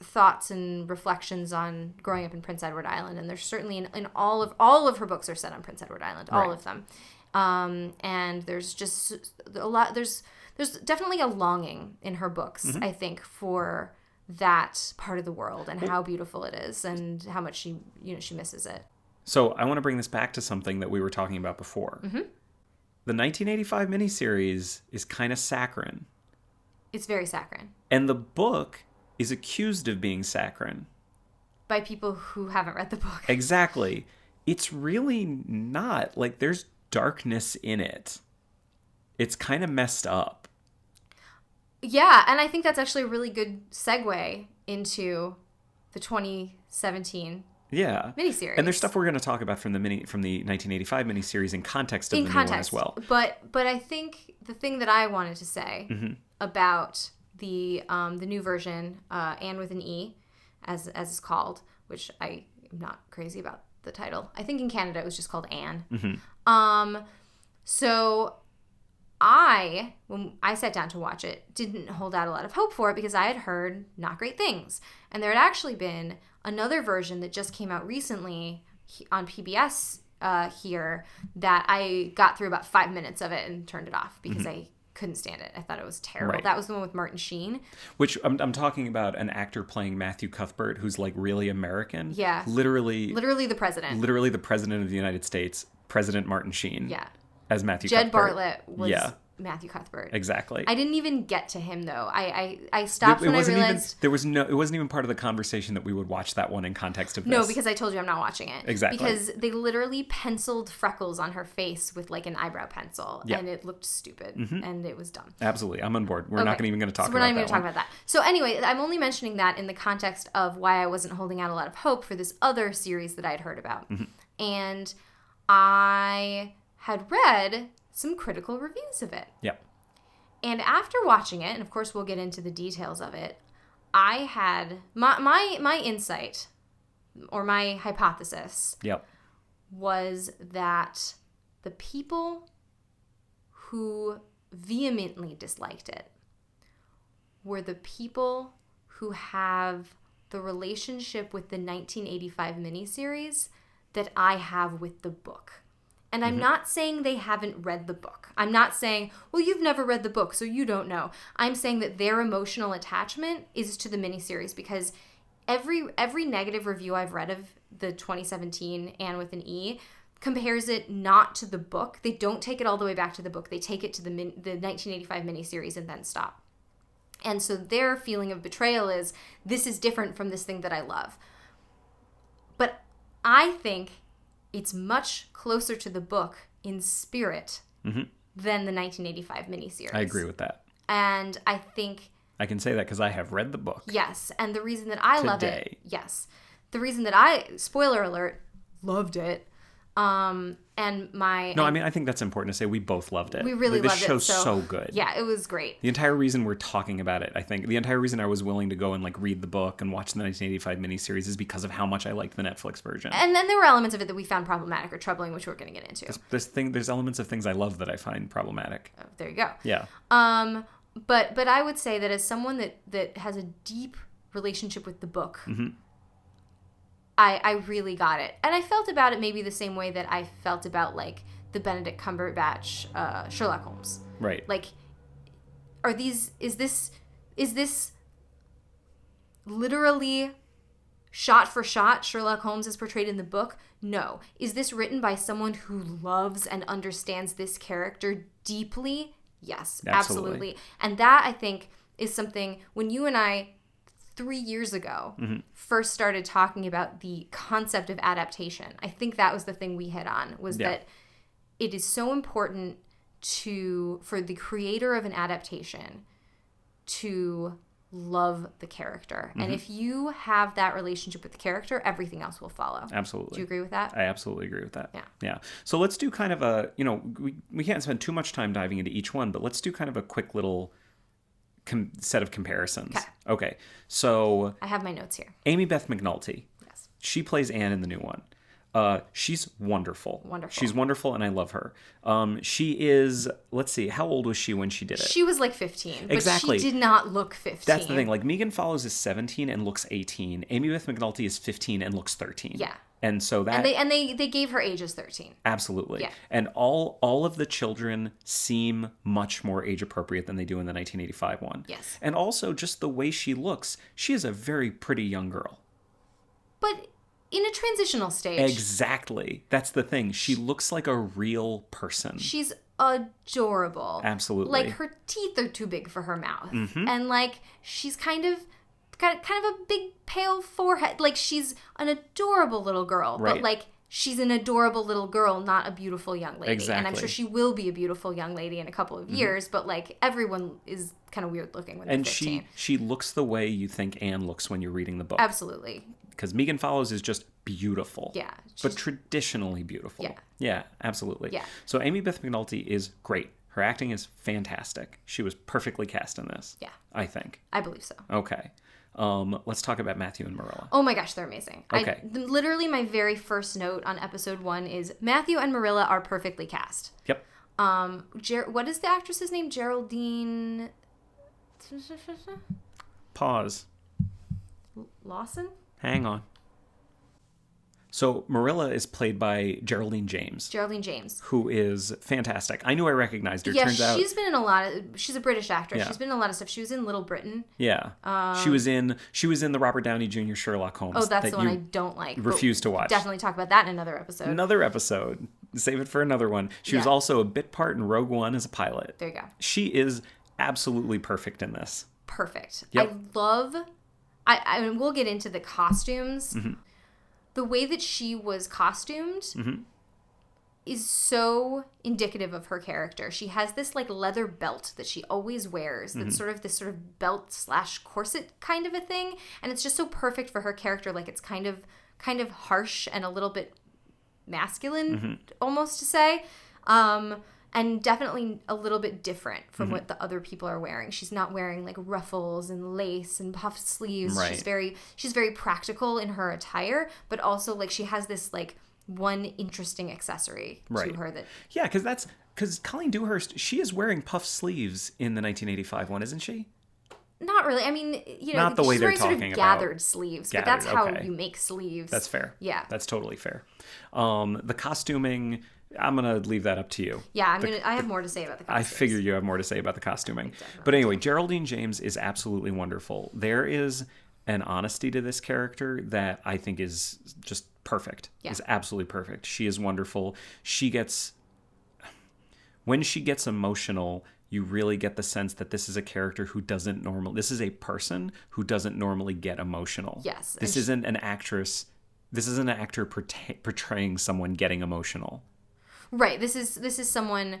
Speaker 2: thoughts and reflections on growing up in Prince Edward Island. And there's certainly in all of her books are set on Prince Edward Island, all of them. And there's just a lot. There's definitely a longing in her books, I think, for that part of the world and how beautiful it is, and how much she misses it.
Speaker 1: So I want to bring this back to something that we were talking about before. The 1985 miniseries is kind of saccharine.
Speaker 2: It's very saccharine.
Speaker 1: And the book is accused of being saccharine.
Speaker 2: By people who haven't read the book.
Speaker 1: Exactly. It's really not. Like, there's darkness in it. It's kind of messed up.
Speaker 2: Yeah, and I think that's actually a really good segue into the 2017 miniseries.
Speaker 1: And there's stuff we're going to talk about from the 1985 miniseries in context of the new one as well.
Speaker 2: But I think the thing that I wanted to say about the new version, Anne with an E, as it's called, which I am not crazy about the title. I think in Canada it was just called Anne. So when I sat down to watch it, didn't hold out a lot of hope for it because I had heard not great things. And there had actually been another version that just came out recently on PBS here that I got through about 5 minutes of it and turned it off because I couldn't stand it. I thought it was terrible.
Speaker 1: Right.
Speaker 2: That was the one with Martin Sheen.
Speaker 1: Which I'm talking about an actor playing Matthew Cuthbert who's like really American.
Speaker 2: Yeah.
Speaker 1: Literally
Speaker 2: the president.
Speaker 1: Literally the president of the United States, President Martin Sheen.
Speaker 2: Yeah.
Speaker 1: As Matthew
Speaker 2: Jed
Speaker 1: Cuthbert.
Speaker 2: Bartlett was Matthew Cuthbert.
Speaker 1: Exactly.
Speaker 2: I didn't even get to him though. I stopped when I realized
Speaker 1: it wasn't even part of the conversation that we would watch that one in context of this.
Speaker 2: No, because I told you I'm not watching it.
Speaker 1: Exactly.
Speaker 2: Because they literally penciled freckles on her face with like an eyebrow pencil, and it looked stupid, and it was dumb.
Speaker 1: Absolutely, I'm on board. We're not even going to talk about that.
Speaker 2: We're not even going to talk about that. So anyway, I'm only mentioning that in the context of why I wasn't holding out a lot of hope for this other series that I'd heard about, and I had read some critical reviews of it.
Speaker 1: Yeah.
Speaker 2: And after watching it, and of course we'll get into the details of it, I had my insight or my hypothesis was that the people who vehemently disliked it were the people who have the relationship with the 1985 miniseries that I have with the book. And I'm not saying they haven't read the book. I'm not saying, well, you've never read the book, so you don't know. I'm saying that their emotional attachment is to the miniseries because every negative review I've read of the 2017 Anne with an E compares it not to the book. They don't take it all the way back to the book. They take it to the 1985 miniseries and then stop. And so their feeling of betrayal is, this is different from this thing that I love. But I think it's much closer to the book in spirit than the 1985 miniseries.
Speaker 1: I agree with that.
Speaker 2: And I think...
Speaker 1: I can say that because I have read the book.
Speaker 2: Yes. And the reason that I love it... Yes. The reason that I, spoiler alert, loved it. And my...
Speaker 1: No, I mean, I think that's important to say. We both loved it.
Speaker 2: We really loved it.
Speaker 1: This show's so good.
Speaker 2: Yeah, it was great.
Speaker 1: The entire reason we're talking about it, I think, the entire reason I was willing to go and like read the book and watch the 1985 miniseries is because of how much I liked the Netflix version.
Speaker 2: And then there were elements of it that we found problematic or troubling, which we're going to get into.
Speaker 1: There's elements of things I love that I find problematic.
Speaker 2: Oh, there you go.
Speaker 1: Yeah.
Speaker 2: But I would say that as someone that has a deep relationship with the book, I really got it. And I felt about it maybe the same way that I felt about, like, the Benedict Cumberbatch Sherlock Holmes.
Speaker 1: Right.
Speaker 2: Like, is this literally shot for shot Sherlock Holmes is portrayed in the book? No. Is this written by someone who loves and understands this character deeply? Yes, absolutely. And that, I think, is something, when you and I 3 years ago first started talking about the concept of adaptation, I think that was the thing we hit on, was that it is so important for the creator of an adaptation to love the character. And if you have that relationship with the character, everything else will follow.
Speaker 1: Absolutely.
Speaker 2: Do you agree with that?
Speaker 1: I absolutely agree with that.
Speaker 2: Yeah.
Speaker 1: So let's do kind of a, we can't spend too much time diving into each one, but let's do kind of a quick little set of comparisons. Okay. So
Speaker 2: I have my notes here.
Speaker 1: Amy Beth McNulty.
Speaker 2: Yes.
Speaker 1: She plays Anne in the new one. She's wonderful.
Speaker 2: Wonderful.
Speaker 1: She's wonderful, and I love her. She is, let's see, how old was she when she did it?
Speaker 2: She was like 15.
Speaker 1: Exactly.
Speaker 2: But she did not look 15.
Speaker 1: That's the thing. Like, Megan Follows is 17 and looks 18. Amy Beth McNulty is 15 and looks 13.
Speaker 2: Yeah.
Speaker 1: And so that...
Speaker 2: And they gave her age as 13.
Speaker 1: Absolutely.
Speaker 2: Yeah.
Speaker 1: And all of the children seem much more age appropriate than they do in the 1985 one.
Speaker 2: Yes.
Speaker 1: And also, just the way she looks, she is a very pretty young girl.
Speaker 2: But in a transitional stage.
Speaker 1: Exactly. That's the thing. She looks like a real person.
Speaker 2: She's adorable.
Speaker 1: Absolutely.
Speaker 2: Like, her teeth are too big for her mouth. And, like, she's kind of a big pale forehead. Like, she's an adorable little girl.
Speaker 1: Right.
Speaker 2: But, like, she's an adorable little girl, not a beautiful young lady.
Speaker 1: Exactly.
Speaker 2: And I'm sure she will be a beautiful young lady in a couple of years, but like everyone is kind of weird looking when they're 15.
Speaker 1: And she looks the way you think Anne looks when you're reading the book.
Speaker 2: Absolutely.
Speaker 1: Because Megan Follows is just beautiful.
Speaker 2: Yeah.
Speaker 1: But traditionally beautiful.
Speaker 2: Yeah.
Speaker 1: Yeah, absolutely.
Speaker 2: Yeah.
Speaker 1: So Amy Beth McNulty is great. Her acting is fantastic. She was perfectly cast in this.
Speaker 2: Yeah.
Speaker 1: I think.
Speaker 2: I believe so.
Speaker 1: Okay. Let's talk about Matthew and Marilla.
Speaker 2: Oh my gosh, they're amazing.
Speaker 1: Okay.
Speaker 2: Literally, my very first note on episode 1 is Matthew and Marilla are perfectly cast.
Speaker 1: Yep.
Speaker 2: What is the actress's name? Geraldine
Speaker 1: Pause.
Speaker 2: Lawson?
Speaker 1: Hang on. So Marilla is played by Geraldine James.
Speaker 2: Geraldine James.
Speaker 1: Who is fantastic. I knew I recognized her.
Speaker 2: Yeah,
Speaker 1: Turns out
Speaker 2: she's been in a lot of... She's a British actress.
Speaker 1: Yeah.
Speaker 2: She's been in a lot of stuff. She was in Little Britain.
Speaker 1: Yeah. She was in the Robert Downey Jr. Sherlock Holmes.
Speaker 2: Oh, that's
Speaker 1: that
Speaker 2: the one
Speaker 1: you
Speaker 2: I don't like.
Speaker 1: refuse to watch.
Speaker 2: Definitely talk about that in another episode.
Speaker 1: Another episode. Save it for another one. She was
Speaker 2: Yeah.
Speaker 1: also a bit part in Rogue One as a pilot.
Speaker 2: There you go.
Speaker 1: She is absolutely perfect in this.
Speaker 2: Perfect.
Speaker 1: Yep.
Speaker 2: I love... I mean, we'll get into the costumes.
Speaker 1: Mm-hmm.
Speaker 2: The way that she was costumed
Speaker 1: Mm-hmm.
Speaker 2: is so indicative of her character. She has this like leather belt that she always wears.
Speaker 1: Mm-hmm.
Speaker 2: That's sort of this sort of belt / corset kind of a thing, and it's just so perfect for her character. Like it's kind of harsh and a little bit masculine,
Speaker 1: Mm-hmm.
Speaker 2: almost to say. And definitely a little bit different from
Speaker 1: Mm-hmm.
Speaker 2: what the other people are wearing. She's not wearing like ruffles and lace and puffed sleeves.
Speaker 1: Right.
Speaker 2: She's very practical in her attire, but also like she has this like one interesting accessory
Speaker 1: Right.
Speaker 2: to her that
Speaker 1: Yeah, because Colleen Dewhurst, she is wearing puff sleeves in the 1985 one, isn't she?
Speaker 2: not really. I mean, you know,
Speaker 1: Not the way
Speaker 2: she's
Speaker 1: they're
Speaker 2: wearing sort of
Speaker 1: talking about.
Speaker 2: gathered sleeves,
Speaker 1: Gathered,
Speaker 2: but that's how
Speaker 1: okay.
Speaker 2: you make sleeves.
Speaker 1: That's fair.
Speaker 2: Yeah.
Speaker 1: That's totally fair. The costuming, I'm going to leave that up to you.
Speaker 2: Yeah, I have more to say about the
Speaker 1: I
Speaker 2: costumes.
Speaker 1: figure you have more to say about the costuming.
Speaker 2: Definitely
Speaker 1: But anyway, Geraldine James is absolutely wonderful. There is an honesty to this character that I think is just perfect.
Speaker 2: Yeah.
Speaker 1: Is absolutely perfect. She is wonderful. When she gets emotional, you really get the sense that this is a character who doesn't this is a person who doesn't normally get emotional.
Speaker 2: Yes.
Speaker 1: This isn't an actress. This isn't an actor portraying someone getting emotional.
Speaker 2: Right. This is someone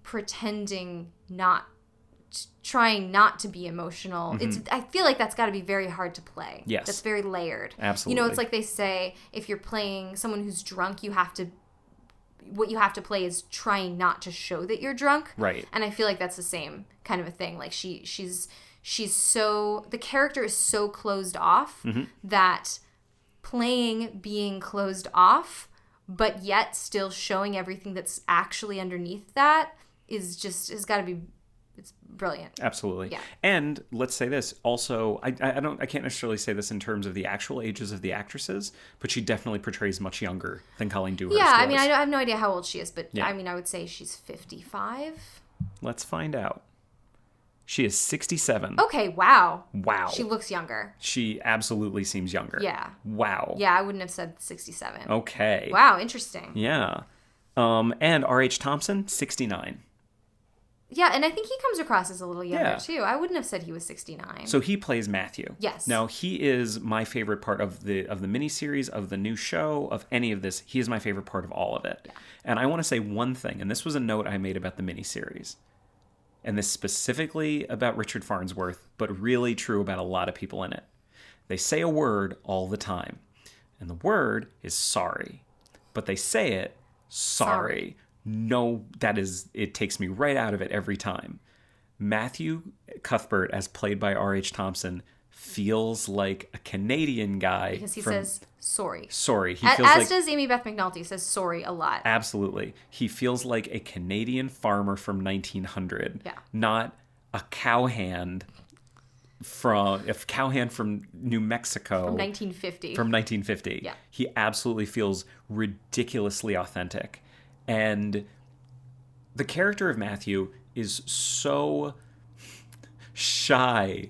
Speaker 2: pretending trying not to be emotional. I feel like that's got to be very hard to play.
Speaker 1: Yes.
Speaker 2: That's very layered.
Speaker 1: Absolutely.
Speaker 2: You know, it's like they say if you're playing someone who's drunk, what you have to play is trying not to show that you're drunk.
Speaker 1: Right.
Speaker 2: And I feel like that's the same kind of a thing. Like she's so, the character is so closed off that playing being closed off, but yet still showing everything that's actually underneath that has got to be, it's brilliant.
Speaker 1: Absolutely.
Speaker 2: Yeah.
Speaker 1: And let's say this also, I can't necessarily say this in terms of the actual ages of the actresses, but she definitely portrays much younger than Colleen Dewhurst
Speaker 2: Yeah, I
Speaker 1: was.
Speaker 2: mean, I have no idea how old she is, but
Speaker 1: Yeah.
Speaker 2: I mean, I would say she's 55.
Speaker 1: Let's find out. She is 67.
Speaker 2: Okay, wow.
Speaker 1: Wow.
Speaker 2: She looks younger.
Speaker 1: She absolutely seems younger.
Speaker 2: Yeah.
Speaker 1: Wow.
Speaker 2: Yeah, I wouldn't have said 67.
Speaker 1: Okay.
Speaker 2: Wow, interesting.
Speaker 1: Yeah. And R.H. Thompson, 69.
Speaker 2: Yeah, and I think he comes across as a little younger,
Speaker 1: Yeah.
Speaker 2: too. I wouldn't have said he was 69.
Speaker 1: So he plays Matthew.
Speaker 2: Yes.
Speaker 1: Now, he is my favorite part of the miniseries, of the new show, of any of this. He is my favorite part of all of it. Yeah. And I want to say one thing, and this was a note I made about the miniseries. And this specifically about Richard Farnsworth, but really true about a lot of people in it. They say a word all the time. And the word is sorry. But they say it sorry. No, it takes me right out of it every time. Matthew Cuthbert, as played by R.H. Thompson, feels like a Canadian guy.
Speaker 2: Because he says sorry.
Speaker 1: Sorry. He feels
Speaker 2: As
Speaker 1: like,
Speaker 2: does Amy Beth McNulty, says sorry a lot.
Speaker 1: absolutely. He feels like a Canadian farmer from 1900.
Speaker 2: Yeah.
Speaker 1: Not a cowhand from New Mexico.
Speaker 2: From 1950.
Speaker 1: From 1950.
Speaker 2: Yeah.
Speaker 1: He absolutely feels ridiculously authentic. And the character of Matthew is so shy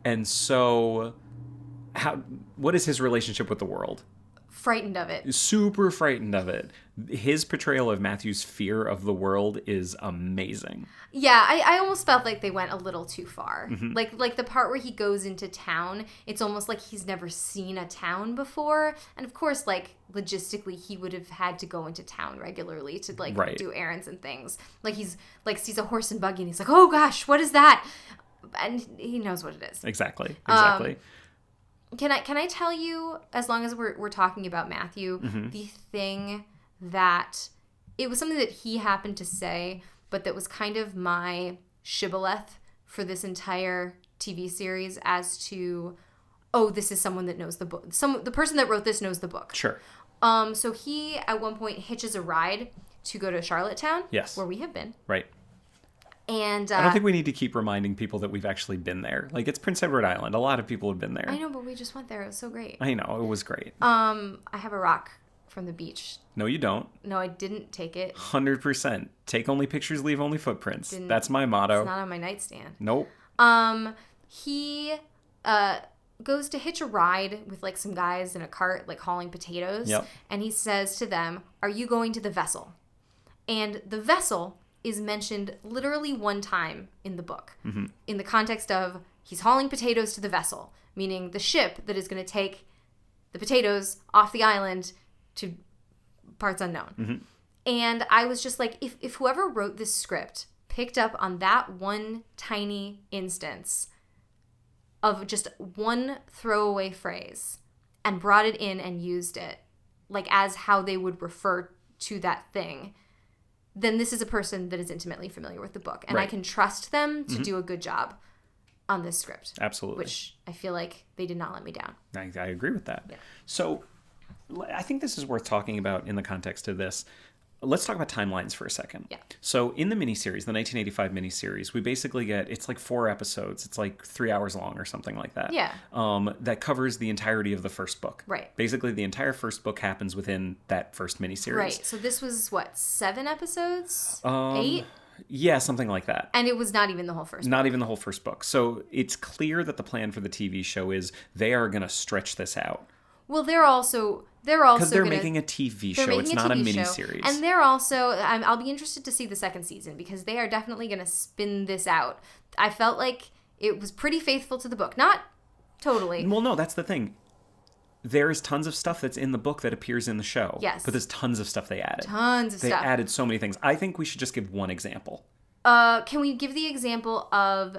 Speaker 1: and so... what is his relationship with the world?
Speaker 2: frightened of it.
Speaker 1: Super frightened of it. His portrayal of Matthew's fear of the world is amazing.
Speaker 2: Yeah, I almost felt like they went a little too far.
Speaker 1: Mm-hmm.
Speaker 2: Like the part where he goes into town, it's almost like he's never seen a town before. And of course, like, logistically, he would have had to go into town regularly to, like,
Speaker 1: Right.
Speaker 2: do errands and things. Like, he's, like, sees a horse and buggy and he's like, oh gosh, what is that? And he knows what it is.
Speaker 1: Exactly.
Speaker 2: Can I tell you, as long as we're talking about Matthew, the thing that, it was something that he happened to say, but that was kind of my shibboleth for this entire TV series as to, oh, this is someone that knows the book. The person that wrote this knows the book.
Speaker 1: Sure.
Speaker 2: So he, at one point, hitches a ride to go to Charlottetown.
Speaker 1: Yes.
Speaker 2: Where we have been.
Speaker 1: Right.
Speaker 2: And
Speaker 1: I don't think we need to keep reminding people that we've actually been there. Like, it's Prince Edward Island. A lot of people have been there.
Speaker 2: I know, but we just went there. It was so great.
Speaker 1: I know. It was great.
Speaker 2: I have a rock from the beach.
Speaker 1: No, you don't.
Speaker 2: No, I didn't take it.
Speaker 1: 100%. Take only pictures, leave only footprints. That's my motto.
Speaker 2: It's not on my nightstand.
Speaker 1: Nope.
Speaker 2: He goes to hitch a ride with, like, some guys in a cart, like, hauling potatoes.
Speaker 1: Yep.
Speaker 2: And he says to them, are you going to the vessel? And the vessel is mentioned literally one time in the book. In the context of, he's hauling potatoes to the vessel, meaning the ship that is going to take the potatoes off the island to parts unknown. And I was just like, if whoever wrote this script picked up on that one tiny instance of just one throwaway phrase and brought it in and used it, like, as how they would refer to that thing, then this is a person that is intimately familiar with the book. And I can trust them to do a good job on this script.
Speaker 1: Absolutely.
Speaker 2: Which I feel like they did not let me down.
Speaker 1: I agree with that.
Speaker 2: Yeah.
Speaker 1: So I think this is worth talking about in the context of this. Let's talk about timelines for a second.
Speaker 2: Yeah.
Speaker 1: So in the miniseries, the 1985 miniseries, we basically get, it's like 4 episodes. It's like 3 hours long or something like that.
Speaker 2: Yeah.
Speaker 1: That covers the entirety of the first book.
Speaker 2: Right.
Speaker 1: Basically, the entire first book happens within that first miniseries.
Speaker 2: Right. So this was, what, 7 episodes? 8?
Speaker 1: Yeah, something like that.
Speaker 2: And it was not even the whole first book.
Speaker 1: Not even the whole first book. So it's clear that the plan for the TV show is they are going to stretch this out.
Speaker 2: Well, they're also
Speaker 1: because they're making a TV show. It's not a miniseries.
Speaker 2: And they're also, I'll be interested to see the second season because they are definitely going to spin this out. I felt like it was pretty faithful to the book. Not totally.
Speaker 1: Well, no, that's the thing. There's tons of stuff that's in the book that appears in the show.
Speaker 2: Yes.
Speaker 1: But there's tons of stuff they added.
Speaker 2: They
Speaker 1: added so many things. I think we should just give one example.
Speaker 2: Can we give the example of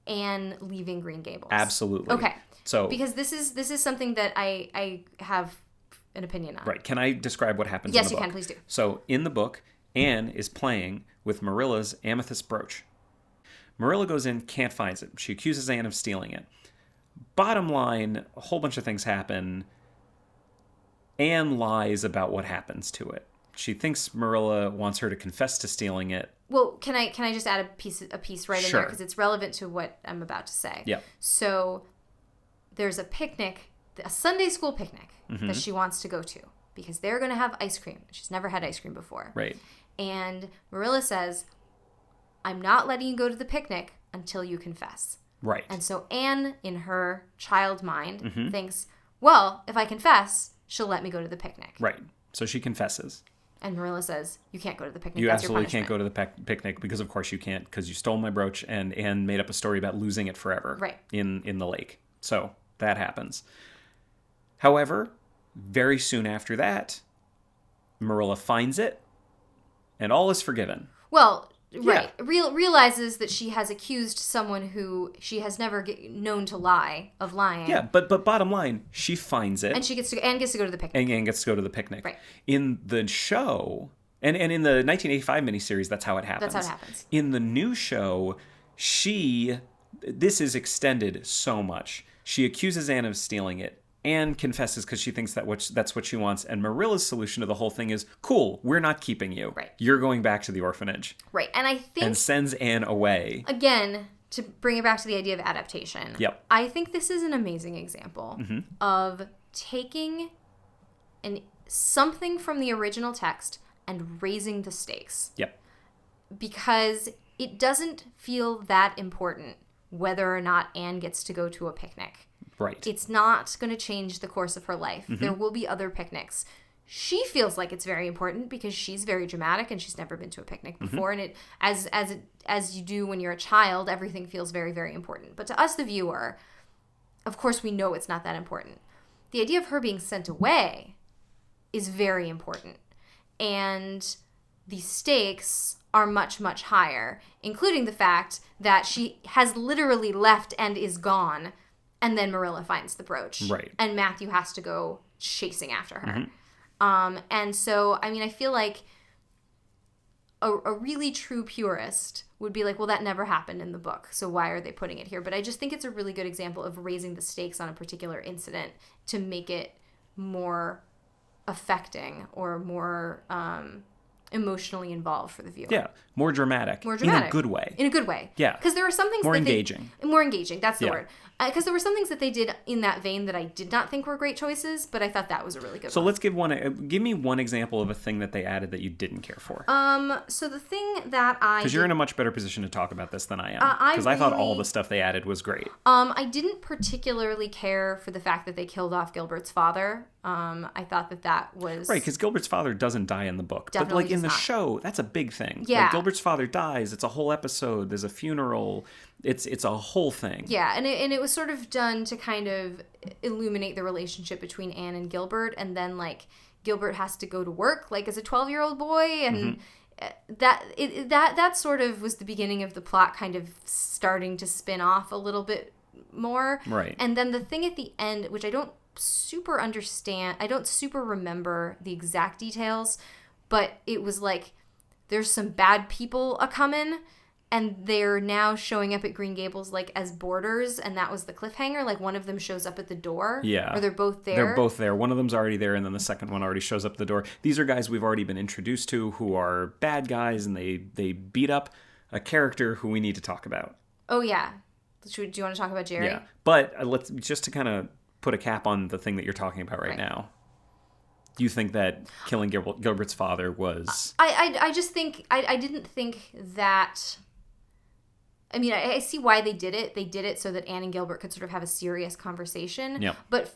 Speaker 2: Anne leaving Green Gables?
Speaker 1: Absolutely.
Speaker 2: Okay.
Speaker 1: So
Speaker 2: because this is something that I have an opinion on.
Speaker 1: Right. Can I describe what happens
Speaker 2: Yes,
Speaker 1: in the book?
Speaker 2: you can. Please do.
Speaker 1: So in the book, Anne is playing with Marilla's amethyst brooch. Marilla goes in, can't find it. She accuses Anne of stealing it. Bottom line, a whole bunch of things happen. Anne lies about what happens to it. She thinks Marilla wants her to confess to stealing it.
Speaker 2: Well, can I just add a piece right in
Speaker 1: Sure.
Speaker 2: there because it's relevant to what I'm about to say.
Speaker 1: Yeah.
Speaker 2: So there's a picnic, a Sunday school picnic that she wants to go to because they're going to have ice cream. She's never had ice cream before.
Speaker 1: Right.
Speaker 2: And Marilla says, I'm not letting you go to the picnic until you confess.
Speaker 1: Right.
Speaker 2: And so Anne, in her child mind, thinks, well, if I confess, she'll let me go to the picnic.
Speaker 1: Right. So she confesses.
Speaker 2: And Marilla says, you can't go to the picnic.
Speaker 1: You
Speaker 2: That's
Speaker 1: absolutely
Speaker 2: your
Speaker 1: can't go to the picnic because, of course, you can't because you stole my brooch and made up a story about losing it forever
Speaker 2: Right.
Speaker 1: in the lake. So that happens. However, very soon after that, Marilla finds it and all is forgiven.
Speaker 2: Well, right.
Speaker 1: Yeah.
Speaker 2: Realizes that she has accused someone who she has never known to lie of lying.
Speaker 1: Yeah, but bottom line, she finds it.
Speaker 2: And Anne gets to go to the picnic.
Speaker 1: And Anne gets to go to the picnic.
Speaker 2: Right.
Speaker 1: In the show, and in the 1985 miniseries, that's how it happens.
Speaker 2: That's how it happens.
Speaker 1: In the new show, this is extended so much. She accuses Anne of stealing it. Anne confesses because she thinks that's what she wants. And Marilla's solution to the whole thing is, cool, we're not keeping you.
Speaker 2: Right.
Speaker 1: You're going back to the orphanage.
Speaker 2: Right. And I think...
Speaker 1: And sends Anne away.
Speaker 2: Again, to bring it back to the idea of adaptation.
Speaker 1: Yep.
Speaker 2: I think this is an amazing example of taking something from the original text and raising the stakes.
Speaker 1: Yep.
Speaker 2: Because it doesn't feel that important whether or not Anne gets to go to a picnic.
Speaker 1: Right.
Speaker 2: It's not going to change the course of her life.
Speaker 1: Mm-hmm.
Speaker 2: There will be other picnics. She feels like it's very important because she's very dramatic and she's never been to a picnic before. And it, as you do when you're a child, everything feels very, very important. But to us, the viewer, of course, we know it's not that important. The idea of her being sent away is very important. And the stakes are much, much higher, including the fact that she has literally left and is gone, and then Marilla finds the brooch.
Speaker 1: Right.
Speaker 2: And Matthew has to go chasing after her.
Speaker 1: Mm-hmm.
Speaker 2: And so, I mean, I feel like a really true purist would be like, well, that never happened in the book, so why are they putting it here? But I just think it's a really good example of raising the stakes on a particular incident to make it more affecting or more emotionally involved for the viewer.
Speaker 1: Yeah, more dramatic.
Speaker 2: More dramatic.
Speaker 1: In a good way.
Speaker 2: In a good way.
Speaker 1: Yeah.
Speaker 2: Because there were some things
Speaker 1: More
Speaker 2: that
Speaker 1: engaging.
Speaker 2: More engaging, that's the
Speaker 1: Yeah.
Speaker 2: word. Because there were some things that they did in that vein that I did not think were great choices, but I thought that was a really good
Speaker 1: So
Speaker 2: one.
Speaker 1: let's give me one example of a thing that they added that you didn't care for.
Speaker 2: So the thing that
Speaker 1: Because you're in a much better position to talk about this than I am.
Speaker 2: I
Speaker 1: Because I thought all
Speaker 2: really-
Speaker 1: the stuff they added was great.
Speaker 2: I didn't particularly care for the fact that they killed off Gilbert's father. I thought that was...
Speaker 1: Right, because Gilbert's father doesn't die in the book.
Speaker 2: Definitely
Speaker 1: but like in
Speaker 2: does
Speaker 1: the
Speaker 2: not.
Speaker 1: show, that's a big thing.
Speaker 2: Yeah.
Speaker 1: Like Gilbert's father dies. It's a whole episode. There's a funeral. It's a whole thing.
Speaker 2: Yeah, and it was sort of done to kind of illuminate the relationship between Anne and Gilbert, and then, like, Gilbert has to go to work, like, as a 12-year-old boy, and that sort of was the beginning of the plot kind of starting to spin off a little bit more.
Speaker 1: Right.
Speaker 2: And then the thing at the end, which I don't super understand, I don't super remember the exact details, but it was like, there's some bad people a-coming, and they're now showing up at Green Gables, like, as boarders, and that was the cliffhanger. Like, one of them shows up at the door.
Speaker 1: Yeah.
Speaker 2: Or they're both there.
Speaker 1: They're both there. One of them's already there, and then the second one already shows up at the door. These are guys we've already been introduced to who are bad guys, and they beat up a character who we need to talk about.
Speaker 2: Oh, yeah. Do you want to talk about Jerry?
Speaker 1: Yeah. But let's, just to kind of put a cap on the thing that you're talking about right now. Do you think that killing Gilbert's father was...
Speaker 2: I just think... I didn't think that... I mean, I see why they did it. They did it so that Anne and Gilbert could sort of have a serious conversation.
Speaker 1: Yeah.
Speaker 2: But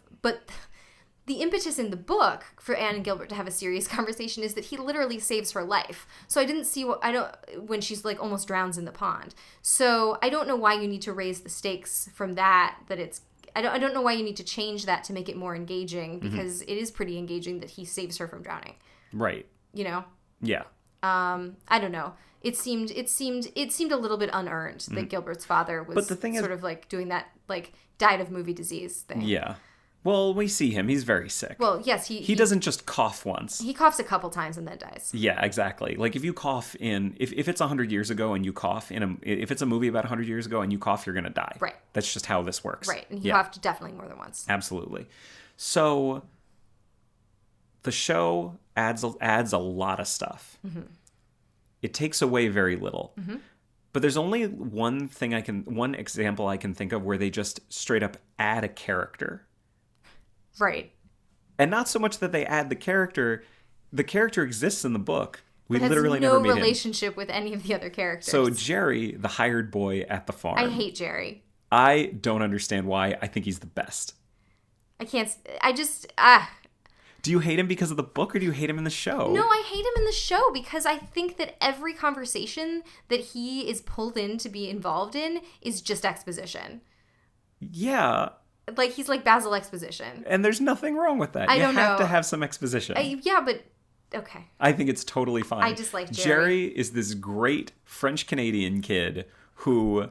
Speaker 2: the impetus in the book for Anne and Gilbert to have a serious conversation is that he literally saves her life. So I didn't see when she's like almost drowns in the pond. So I don't know why you need to raise the stakes from that it's... I don't know why you need to change that to make it more engaging, because it is pretty engaging that he saves her from drowning.
Speaker 1: Right.
Speaker 2: You know?
Speaker 1: Yeah.
Speaker 2: I don't know. It seemed a little bit unearned that Gilbert's father was
Speaker 1: But the thing
Speaker 2: sort of like doing that, like, died of movie disease thing.
Speaker 1: Yeah. Well, we see him. He's very sick.
Speaker 2: Well, yes,
Speaker 1: he doesn't just cough once.
Speaker 2: He coughs a couple times and then dies.
Speaker 1: Yeah, exactly. Like if you cough if it's 100 years ago and you cough if it's a movie about 100 years ago and you cough, you're going to die.
Speaker 2: Right.
Speaker 1: That's just how this works.
Speaker 2: Right. And he coughed definitely more than once.
Speaker 1: Absolutely. So the show adds a lot of stuff. Mm-hmm. It takes away very little. Mm-hmm. But there's only one example I can think of where they just straight up add a character.
Speaker 2: Right.
Speaker 1: And not so much that they add the character. The character exists in the book. We literally
Speaker 2: no
Speaker 1: never meet him.
Speaker 2: relationship with any of the other characters.
Speaker 1: So Jerry, the hired boy at the farm.
Speaker 2: I hate Jerry.
Speaker 1: I don't understand why. I think he's the best. Do you hate him because of the book, or do you hate him in the show?
Speaker 2: No, I hate him in the show because I think that every conversation that he is pulled in to be involved in is just exposition.
Speaker 1: Yeah.
Speaker 2: Like, he's like Basil Exposition.
Speaker 1: And there's nothing wrong with that.
Speaker 2: I don't know.
Speaker 1: You have to have some exposition.
Speaker 2: Yeah, but... Okay.
Speaker 1: I think it's totally fine.
Speaker 2: I just like Jerry.
Speaker 1: Jerry is this great French-Canadian kid who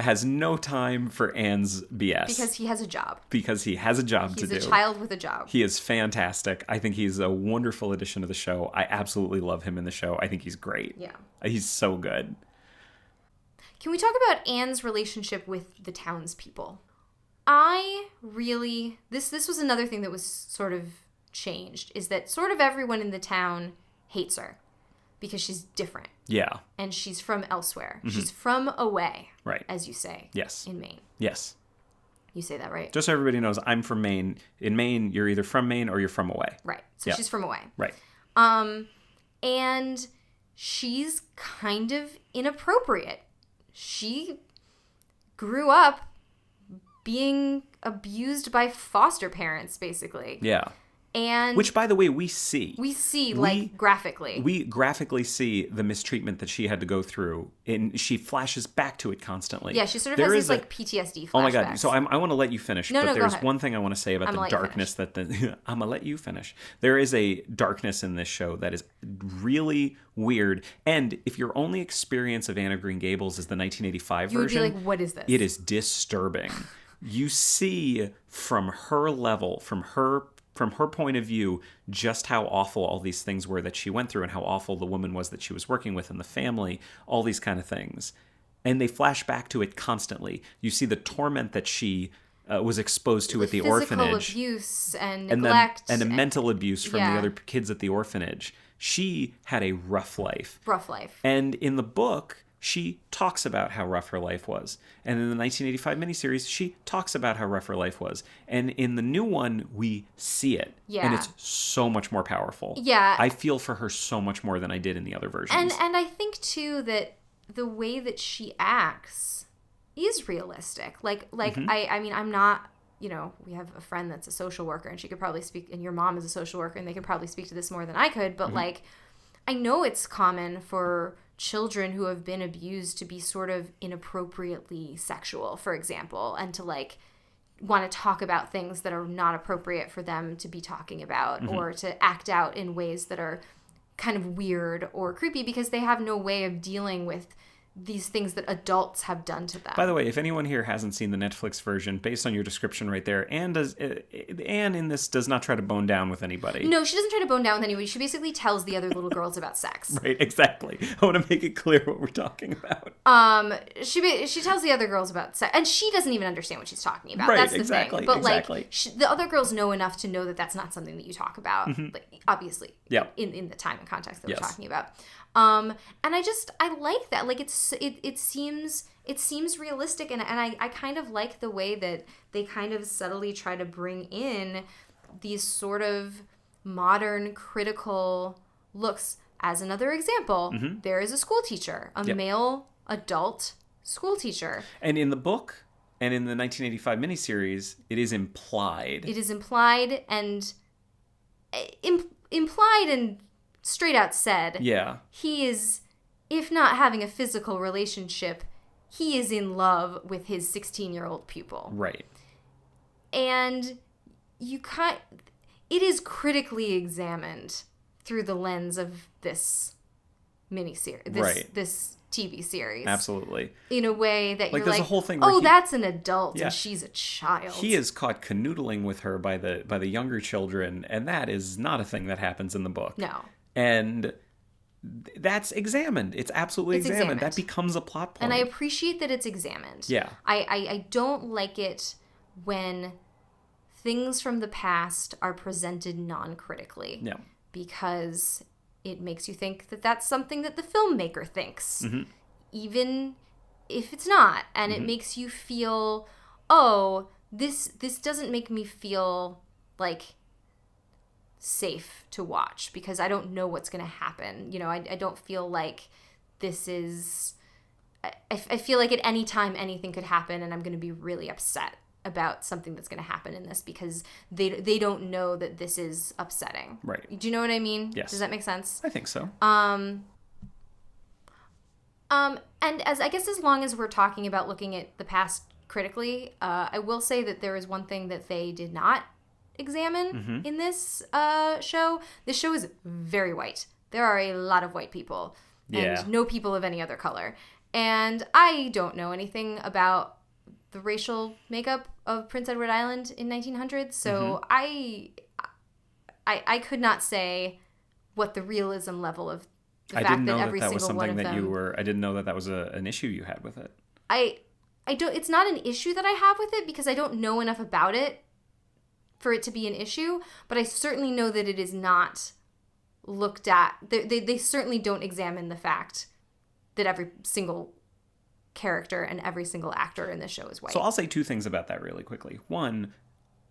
Speaker 1: has no time for Anne's BS.
Speaker 2: Because he has a job.
Speaker 1: Because he has a job to do.
Speaker 2: He's a child with a job.
Speaker 1: He is fantastic. I think he's a wonderful addition to the show. I absolutely love him in the show. I think he's great.
Speaker 2: Yeah.
Speaker 1: He's so good.
Speaker 2: Can we talk about Anne's relationship with the townspeople? This was another thing that was sort of changed, is that sort of everyone in the town hates her because she's different.
Speaker 1: Yeah.
Speaker 2: And she's from elsewhere. Mm-hmm. She's from away.
Speaker 1: Right.
Speaker 2: As you say.
Speaker 1: Yes.
Speaker 2: In Maine.
Speaker 1: Yes.
Speaker 2: You say that right?
Speaker 1: Just so everybody knows, I'm from Maine. In Maine, you're either from Maine or you're from away.
Speaker 2: Right. So she's from away.
Speaker 1: Right.
Speaker 2: And she's kind of inappropriate. She grew up being abused by foster parents, basically.
Speaker 1: Yeah.
Speaker 2: And
Speaker 1: which, by the way, we see.
Speaker 2: We see, like, graphically.
Speaker 1: We graphically see the mistreatment that she had to go through, and she flashes back to it constantly.
Speaker 2: Yeah, she sort of has these, like, PTSD flashbacks.
Speaker 1: Oh, my God. So I want to let you finish, but there's one thing I want to say about the darkness that the... I'm going to let you finish. There is a darkness in this show that is really weird, and if your only experience of Anne of Green Gables is the 1985 version...
Speaker 2: You would be like, what is this?
Speaker 1: It is disturbing. You see from her level, from her point of view, just how awful all these things were that she went through and how awful the woman was that she was working with and the family, all these kind of things. And they flash back to it constantly. You see the torment that she was exposed to at the orphanage.
Speaker 2: Physical abuse and neglect.
Speaker 1: And the mental abuse from the other kids at the orphanage. She had a rough life.
Speaker 2: Rough life.
Speaker 1: And in the book... she talks about how rough her life was. And in the 1985 miniseries, she talks about how rough her life was. And in the new one, we see it.
Speaker 2: Yeah.
Speaker 1: And it's so much more powerful.
Speaker 2: Yeah.
Speaker 1: I feel for her so much more than I did in the other versions.
Speaker 2: And I think, too, that the way that she acts is realistic. Like I mean, I'm not... You know, we have a friend that's a social worker, and she could probably speak... And your mom is a social worker, and they could probably speak to this more than I could. But, like, I know it's common for... children who have been abused to be sort of inappropriately sexual, for example, and to like want to talk about things that are not appropriate for them to be talking about, or to act out in ways that are kind of weird or creepy because they have no way of dealing with these things that adults have done to them.
Speaker 1: By the way, if anyone here hasn't seen the Netflix version, based on your description right there, Anne in this does not try to bone down with anybody.
Speaker 2: No, she doesn't try to bone down with anybody. She basically tells the other little girls about sex.
Speaker 1: Right, exactly. I want to make it clear what we're talking about.
Speaker 2: She tells the other girls about sex, and she doesn't even understand what she's talking about.
Speaker 1: Right,
Speaker 2: that's the
Speaker 1: exactly,
Speaker 2: thing. But
Speaker 1: exactly.
Speaker 2: like, the other girls know enough to know that that's not something that you talk about. Like, obviously, in the time and context that we're talking about. And I like that. Like, it seems realistic, and I kind of like the way that they kind of subtly try to bring in these sort of modern critical looks. As another example, there is a school teacher, a male adult school teacher. And
Speaker 1: in the book and in the 1985 miniseries, it is implied.
Speaker 2: It is implied and straight out said.
Speaker 1: Yeah.
Speaker 2: He is, if not having a physical relationship, he is in love with his 16-year-old pupil.
Speaker 1: Right.
Speaker 2: And it is critically examined through the lens of this miniseries, this TV series.
Speaker 1: Absolutely.
Speaker 2: In a way that you're
Speaker 1: there's
Speaker 2: like,
Speaker 1: a whole thing where
Speaker 2: that's an adult and she's a child.
Speaker 1: He is caught canoodling with her by the younger children, and that is not a thing that happens in the book.
Speaker 2: No.
Speaker 1: And that's examined. It's absolutely examined. That becomes a plot point.
Speaker 2: And I appreciate that it's examined.
Speaker 1: Yeah.
Speaker 2: I don't like it when things from the past are presented non-critically.
Speaker 1: No.
Speaker 2: Because it makes you think that that's something that the filmmaker thinks, even if it's not. And it makes you feel, this doesn't make me feel like safe to watch because I don't know what's going to happen. You know, I don't feel like this is... I feel like at any time anything could happen and I'm going to be really upset about something that's going to happen in this because they don't know that this is upsetting.
Speaker 1: Right.
Speaker 2: Do you know what I mean?
Speaker 1: Yes.
Speaker 2: Does that make sense?
Speaker 1: I think so.
Speaker 2: And as long as we're talking about looking at the past critically, I will say that there is one thing that they did not examine in this show. This show is very white. There are a lot of white people and no people of any other color. And I don't know anything about the racial makeup of Prince Edward Island in 1900, so I could not say what the realism level of the fact that every single one of them...
Speaker 1: I didn't know that was an issue you had with it.
Speaker 2: I don't... It's not an issue that I have with it because I don't know enough about it for it to be an issue, but I certainly know that it is not looked at... They certainly don't examine the fact that every single character and every single actor in this show is white.
Speaker 1: So I'll say two things about that really quickly. One,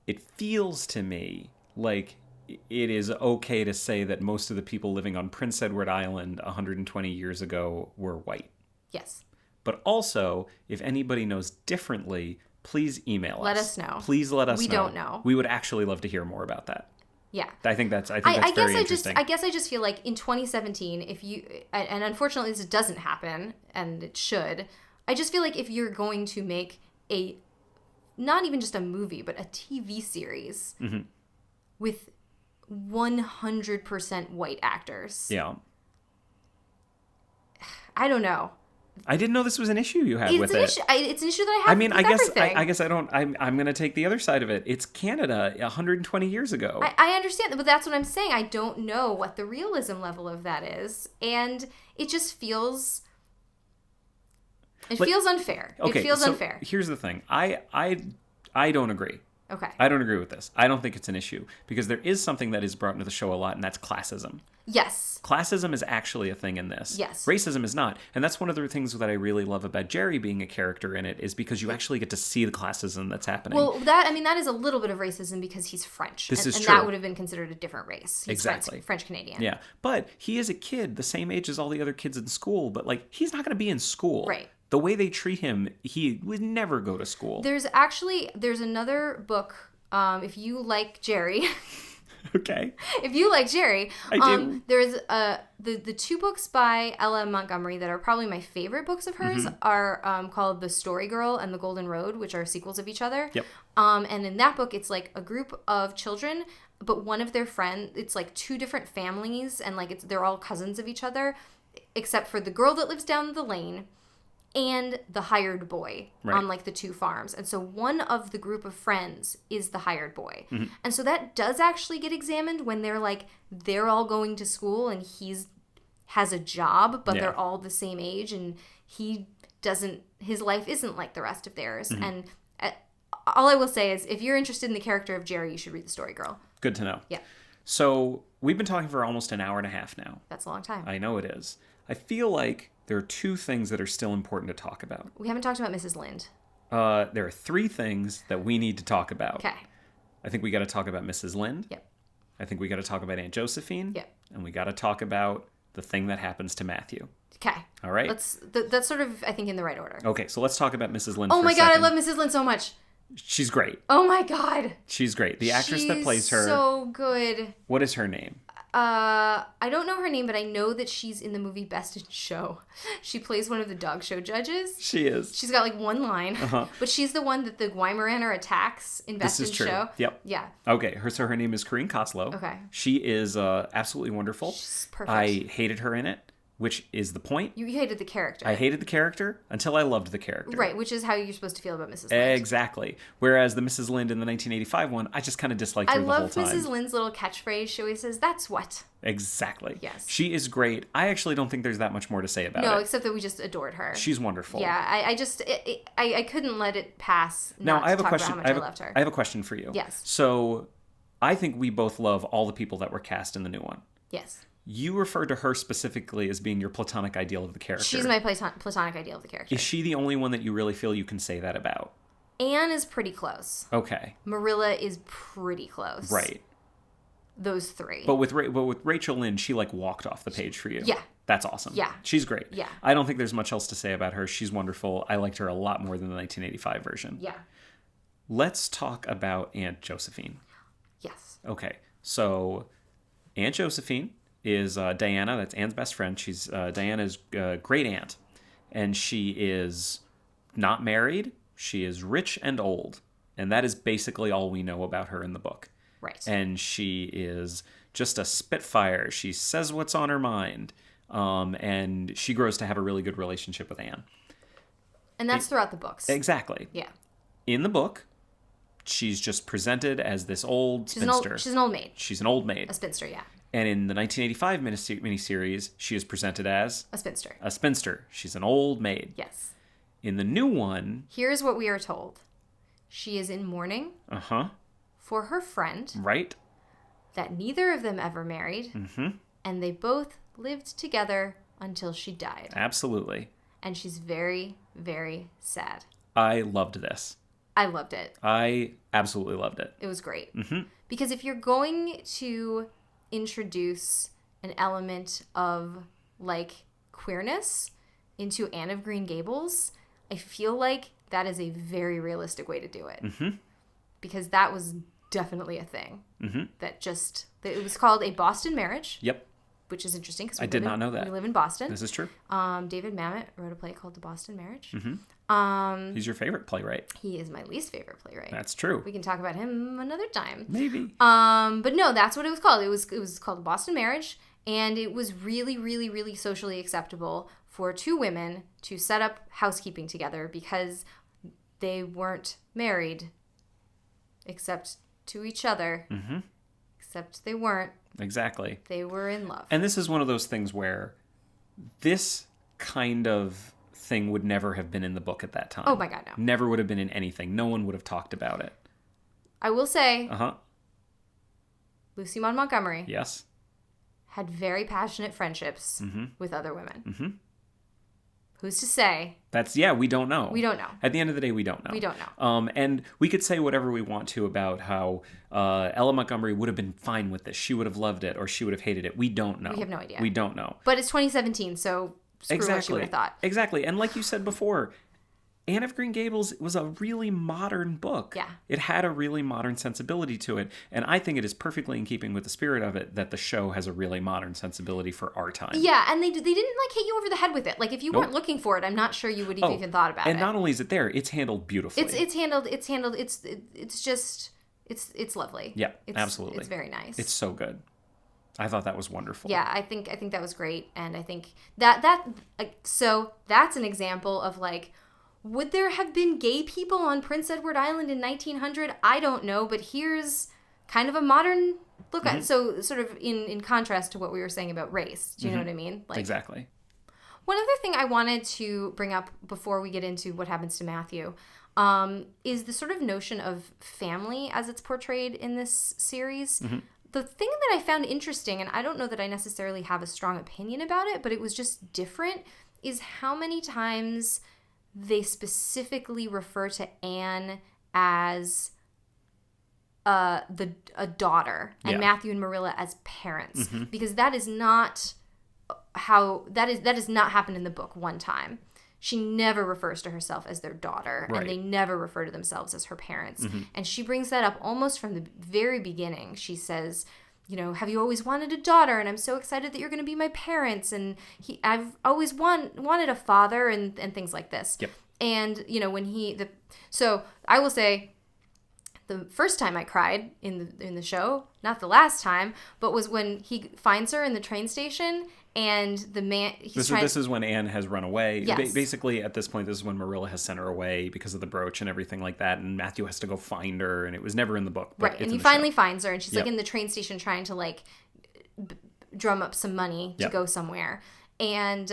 Speaker 1: it feels to me like it is okay to say that most of the people living on Prince Edward Island 120 years ago were white.
Speaker 2: Yes.
Speaker 1: But also, if anybody knows differently, please email us.
Speaker 2: Let us know.
Speaker 1: Please let us know.
Speaker 2: We don't know.
Speaker 1: We would actually love to hear more about that.
Speaker 2: Yeah.
Speaker 1: I think that's very interesting.
Speaker 2: I guess I just feel like in 2017, if you, and unfortunately this doesn't happen, and it should, I just feel like if you're going to make not even just a movie, but a TV series with 100% white actors.
Speaker 1: Yeah.
Speaker 2: I don't know.
Speaker 1: I didn't know this was an issue you had with it.
Speaker 2: It's an issue that I have with everything.
Speaker 1: I guess I don't. I'm going to take the other side of it. It's Canada 120 years ago.
Speaker 2: I understand, but that's what I'm saying. I don't know what the realism level of that is, and it just feels. It feels unfair.
Speaker 1: Okay,
Speaker 2: it feels
Speaker 1: so
Speaker 2: unfair.
Speaker 1: Here's the thing. I don't agree.
Speaker 2: Okay.
Speaker 1: I don't agree with this. I don't think it's an issue because there is something that is brought into the show a lot, and that's classism.
Speaker 2: Yes.
Speaker 1: Classism is actually a thing in this.
Speaker 2: Yes.
Speaker 1: Racism is not. And that's one of the things that I really love about Jerry being a character in it is because you actually get to see the classism that's happening.
Speaker 2: Well, that is a little bit of racism because he's French.
Speaker 1: This is
Speaker 2: and
Speaker 1: true.
Speaker 2: That would have been considered a different race. He's
Speaker 1: Exactly.
Speaker 2: French Canadian.
Speaker 1: Yeah. But he is a kid the same age as all the other kids in school, but like he's not going to be in school.
Speaker 2: Right.
Speaker 1: The way they treat him, he would never go to school.
Speaker 2: There's another book, if you like Jerry.
Speaker 1: Okay.
Speaker 2: If you like Jerry,
Speaker 1: I do.
Speaker 2: There's the two books by Ella Montgomery that are probably my favorite books of hers are called The Story Girl and The Golden Road, which are sequels of each other.
Speaker 1: Yep.
Speaker 2: And in that book, it's like a group of children, but one of their friends, it's like two different families, and like they're all cousins of each other, except for the girl that lives down the lane and the hired boy on like the two farms. And so one of the group of friends is the hired boy. And so that does actually get examined when they're all going to school and has a job, but they're all the same age and his life isn't like the rest of theirs. And all I will say is if you're interested in the character of Jerry, you should read The Story Girl.
Speaker 1: Good to know.
Speaker 2: Yeah.
Speaker 1: So we've been talking for almost an hour and a half now.
Speaker 2: That's a long time.
Speaker 1: I know it is. I feel like there are two things that are still important to talk about.
Speaker 2: We haven't talked about Mrs. Lind.
Speaker 1: There are three things that we need to talk about.
Speaker 2: Okay.
Speaker 1: I think we got to talk about Mrs. Lind.
Speaker 2: Yep.
Speaker 1: I think we got to talk about Aunt Josephine.
Speaker 2: Yep.
Speaker 1: And we got to talk about the thing that happens to Matthew.
Speaker 2: Okay.
Speaker 1: All right.
Speaker 2: That's sort of, I think, in the right order.
Speaker 1: Okay, so let's talk about Mrs. Lind.
Speaker 2: Oh
Speaker 1: for
Speaker 2: my
Speaker 1: a
Speaker 2: God, I
Speaker 1: second.
Speaker 2: love Mrs. Lind so much.
Speaker 1: She's great.
Speaker 2: Oh my God.
Speaker 1: She's great. The actress that plays her.
Speaker 2: So good.
Speaker 1: What is her name?
Speaker 2: I don't know her name, but I know that she's in the movie Best in Show. She plays one of the dog show judges.
Speaker 1: She is.
Speaker 2: She's got like one line, but she's the one that the Weimaraner attacks in Best in
Speaker 1: This is true.
Speaker 2: Show.
Speaker 1: Yep.
Speaker 2: Yeah.
Speaker 1: Okay. Her name is Corinne Koslow.
Speaker 2: Okay.
Speaker 1: She is absolutely wonderful.
Speaker 2: She's perfect.
Speaker 1: I hated her in it, which is the point.
Speaker 2: You hated the character.
Speaker 1: I hated the character until I loved the character.
Speaker 2: Right, which is how you're supposed to feel about Mrs. Lind.
Speaker 1: Exactly. Whereas the Mrs. Lind in the 1985 one, I just kind of disliked her the whole time.
Speaker 2: I love Mrs. Lind's little catchphrase. She always says, "That's what."
Speaker 1: Exactly.
Speaker 2: Yes.
Speaker 1: She is great. I actually don't think there's that much more to say about it.
Speaker 2: No, except that we just adored her.
Speaker 1: She's wonderful.
Speaker 2: Yeah, I couldn't let it pass.
Speaker 1: Now I have a question.
Speaker 2: About how much I loved her.
Speaker 1: I have a question for you.
Speaker 2: Yes.
Speaker 1: So, I think we both love all the people that were cast in the new one.
Speaker 2: Yes.
Speaker 1: You refer to her specifically as being your platonic ideal of the character.
Speaker 2: She's my platonic ideal of the character.
Speaker 1: Is she the only one that you really feel you can say that about?
Speaker 2: Anne is pretty close.
Speaker 1: Okay.
Speaker 2: Marilla is pretty close.
Speaker 1: Right.
Speaker 2: Those three.
Speaker 1: But with Rachel Lynn, she like walked off the page for you.
Speaker 2: Yeah.
Speaker 1: That's awesome.
Speaker 2: Yeah.
Speaker 1: She's great.
Speaker 2: Yeah.
Speaker 1: I don't think there's much else to say about her. She's wonderful. I liked her a lot more than the 1985 version.
Speaker 2: Yeah.
Speaker 1: Let's talk about Aunt Josephine.
Speaker 2: Yes.
Speaker 1: Okay. So Aunt Josephine is Diana. That's Anne's best friend. She's Diana's great aunt. And she is not married. She is rich and old. And that is basically all we know about her in the book.
Speaker 2: Right.
Speaker 1: And she is just a spitfire. She says what's on her mind. And she grows to have a really good relationship with Anne.
Speaker 2: And that's throughout the books.
Speaker 1: Exactly.
Speaker 2: Yeah.
Speaker 1: In the book, she's just presented as this old spinster.
Speaker 2: She's an old maid.
Speaker 1: She's an old maid.
Speaker 2: A spinster, yeah.
Speaker 1: And in the 1985 miniseries, she is presented as
Speaker 2: A spinster.
Speaker 1: a spinster. She's an old maid.
Speaker 2: Yes.
Speaker 1: In the new one,
Speaker 2: Here's what we are told. She is in mourning for her friend
Speaker 1: right?
Speaker 2: that neither of them ever married, and they both lived together until she died.
Speaker 1: Absolutely.
Speaker 2: And she's very, very sad.
Speaker 1: I loved this.
Speaker 2: I loved it.
Speaker 1: I absolutely loved it.
Speaker 2: It was great. Because if you're going to introduce an element of, like, queerness into Anne of Green Gables, I feel like that is a very realistic way to do it.
Speaker 1: Mm-hmm.
Speaker 2: Because that was definitely a thing.
Speaker 1: Mm-hmm.
Speaker 2: It was called a Boston marriage.
Speaker 1: Yep.
Speaker 2: Which is interesting because
Speaker 1: I did not know that.
Speaker 2: We live in Boston.
Speaker 1: This is true.
Speaker 2: David Mamet wrote a play called The Boston Marriage.
Speaker 1: Mm-hmm. He's your favorite playwright.
Speaker 2: He is my least favorite playwright.
Speaker 1: That's true.
Speaker 2: We can talk about him another time.
Speaker 1: Maybe.
Speaker 2: But no, that's what it was called. It was called The Boston Marriage, and it was really, really, really socially acceptable for two women to set up housekeeping together because they weren't married except to each other.
Speaker 1: Mm-hmm.
Speaker 2: Except they weren't.
Speaker 1: Exactly.
Speaker 2: They were in love.
Speaker 1: And this is one of those things where this kind of thing would never have been in the book at that time.
Speaker 2: Oh my God, no.
Speaker 1: Never would have been in anything. No one would have talked about it.
Speaker 2: I will say,
Speaker 1: Uh-huh.
Speaker 2: Lucy Maud Montgomery
Speaker 1: Yes.
Speaker 2: had very passionate friendships with other women.
Speaker 1: Mm-hmm.
Speaker 2: Who's to say?
Speaker 1: We don't know.
Speaker 2: We don't know.
Speaker 1: At the end of the day, we don't know.
Speaker 2: We don't know.
Speaker 1: And we could say whatever we want to about how Ella Montgomery would have been fine with this. She would have loved it or she would have hated it. We don't know.
Speaker 2: We have no idea.
Speaker 1: We don't know.
Speaker 2: But it's 2017, so screw what she would have thought.
Speaker 1: Exactly. And like you said before, Anne of Green Gables was a really modern book.
Speaker 2: Yeah.
Speaker 1: It had a really modern sensibility to it. And I think it is perfectly in keeping with the spirit of it that the show has a really modern sensibility for our time.
Speaker 2: Yeah, and they didn't like hit you over the head with it. Like if you weren't looking for it, I'm not sure you would have even thought about it.
Speaker 1: And not only is it there, it's handled beautifully.
Speaker 2: It's handled. It's lovely.
Speaker 1: Yeah, absolutely.
Speaker 2: It's very nice.
Speaker 1: It's so good. I thought that was wonderful.
Speaker 2: Yeah, I think that was great, and I think so that's an example of like, would there have been gay people on Prince Edward Island in 1900? I don't know, but here's kind of a modern look at it. So sort of in contrast to what we were saying about race. Do you know what I mean? Like,
Speaker 1: exactly.
Speaker 2: One other thing I wanted to bring up before we get into what happens to Matthew is the sort of notion of family as it's portrayed in this series. The thing that I found interesting, and I don't know that I necessarily have a strong opinion about it, but it was just different, is how many times they specifically refer to Anne as a daughter and Matthew and Marilla as parents, because that is not how that does not happen in the book one time. She never refers to herself as their daughter, and they never refer to themselves as her parents. And she brings that up almost from the very beginning. She says, you know, have you always wanted a daughter? And I'm so excited that you're going to be my parents. And I've always wanted a father, and things like this.
Speaker 1: Yep.
Speaker 2: And, you know, so I will say the first time I cried in the show, not the last time, but was when he finds her in the train station. And the man, this
Speaker 1: is when Anne has run away.
Speaker 2: Yes.
Speaker 1: Basically, at this point, this is when Marilla has sent her away because of the brooch and everything like that. And Matthew has to go find her, and it was never in the book. But
Speaker 2: right, and he finally finds her, and she's like in the train station trying to like drum up some money to go somewhere. And,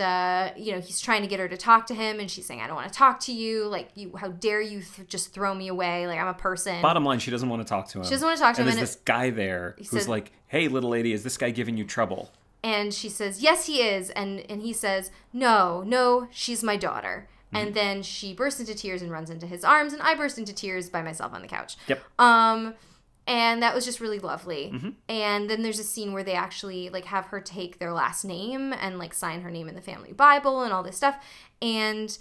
Speaker 2: you know, he's trying to get her to talk to him, and she's saying, I don't want to talk to you. Like, how dare you just throw me away? Like, I'm a person.
Speaker 1: Bottom line, she doesn't want to talk to him.
Speaker 2: She doesn't want to talk to him.
Speaker 1: And there's this guy there who's like, hey, little lady, is this guy giving you trouble?
Speaker 2: And she says, yes, he is. And he says, no, she's my daughter. And then she bursts into tears and runs into his arms, and I burst into tears by myself on the couch.
Speaker 1: Yep.
Speaker 2: And that was just really lovely. And then there's a scene where they actually like have her take their last name and like sign her name in the family Bible and all this stuff. And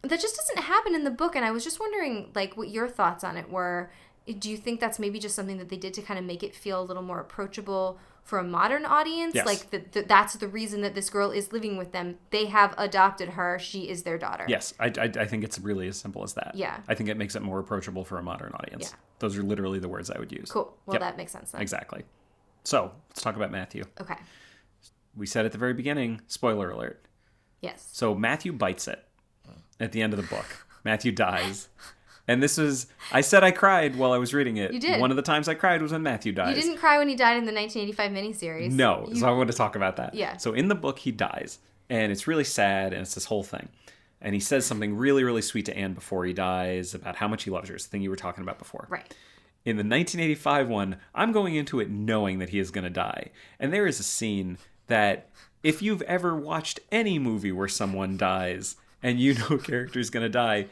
Speaker 2: that just doesn't happen in the book. And I was just wondering like what your thoughts on it were. Do you think that's maybe just something that they did to kind of make it feel a little more approachable for a modern audience?
Speaker 1: Yes.
Speaker 2: Like that's the reason that this girl is living with them. They have adopted her. She is their daughter.
Speaker 1: Yes, I think it's really as simple as that.
Speaker 2: Yeah.
Speaker 1: I think it makes it more approachable for a modern audience.
Speaker 2: Yeah.
Speaker 1: Those are literally the words I would use.
Speaker 2: Cool. Well, that makes sense then.
Speaker 1: Exactly. So, let's talk about Matthew.
Speaker 2: Okay.
Speaker 1: We said at the very beginning, spoiler alert.
Speaker 2: Yes.
Speaker 1: So, Matthew bites it at the end of the book. Matthew dies. And this is, I said I cried while I was reading it.
Speaker 2: You did.
Speaker 1: One of the times I cried was when Matthew dies.
Speaker 2: You didn't cry when he died in the 1985 miniseries.
Speaker 1: No, so I want to talk about that.
Speaker 2: Yeah.
Speaker 1: So in the book, he dies, and it's really sad, and it's this whole thing. And he says something really, really sweet to Anne before he dies about how much he loves her. It's the thing you were talking about before.
Speaker 2: Right.
Speaker 1: In the 1985 one, I'm going into it knowing that he is going to die. And there is a scene that, if you've ever watched any movie where someone dies, and you know a character is going to die,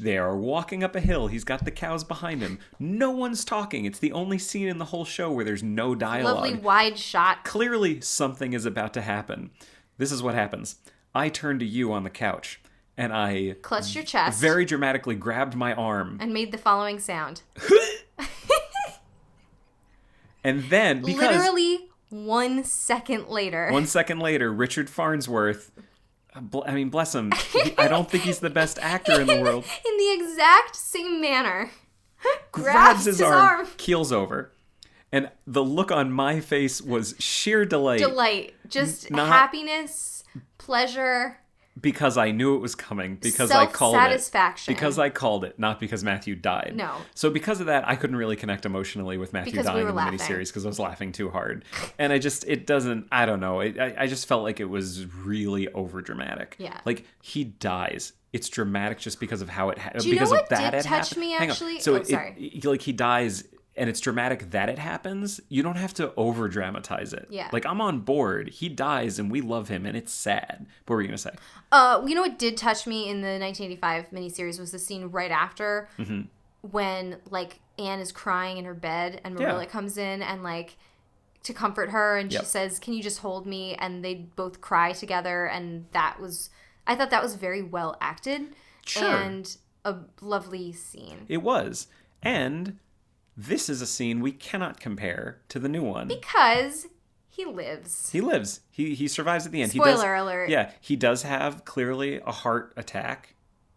Speaker 1: they are walking up a hill. He's got the cows behind him. No one's talking. It's the only scene in the whole show where there's no dialogue.
Speaker 2: Lovely wide shot.
Speaker 1: Clearly, something is about to happen. This is what happens. I turn to you on the couch, and I
Speaker 2: clutched your chest.
Speaker 1: very dramatically grabbed my arm.
Speaker 2: And made the following sound.
Speaker 1: And then, because...
Speaker 2: Literally 1 second later.
Speaker 1: 1 second later, Richard Farnsworth... I mean, bless him. I don't think he's the best actor in the world.
Speaker 2: In the exact same manner.
Speaker 1: Grabs his arm, keels over. And the look on my face was sheer delight.
Speaker 2: Just happiness, pleasure.
Speaker 1: Because I knew it was coming. Because I called it.
Speaker 2: Self-satisfaction.
Speaker 1: Because I called it, not because Matthew died.
Speaker 2: No.
Speaker 1: So because of that, I couldn't really connect emotionally with Matthew dying in the miniseries because I was laughing too hard. And I don't know. I just felt like it was really overdramatic.
Speaker 2: Yeah.
Speaker 1: Like, he dies. It's dramatic just because of how it
Speaker 2: Do you
Speaker 1: because
Speaker 2: know
Speaker 1: of
Speaker 2: what
Speaker 1: that
Speaker 2: did
Speaker 1: it
Speaker 2: touch
Speaker 1: happened.
Speaker 2: me, actually?
Speaker 1: So
Speaker 2: sorry.
Speaker 1: like, he dies... and it's dramatic that it happens, you don't have to over-dramatize it.
Speaker 2: Yeah.
Speaker 1: Like, I'm on board. He dies, and we love him, and it's sad. What were you going to say?
Speaker 2: You know what did touch me in the 1985 miniseries was the scene right after when, like, Anne is crying in her bed, and Marilla comes in and, like, to comfort her, and she says, "Can you just hold me?" And they both cry together, and I thought that was very well acted.
Speaker 1: Sure.
Speaker 2: And a lovely scene.
Speaker 1: It was. And... this is a scene we cannot compare to the new one.
Speaker 2: Because he lives.
Speaker 1: He lives. He survives at the end.
Speaker 2: Spoiler alert.
Speaker 1: Yeah, he does have clearly a heart attack.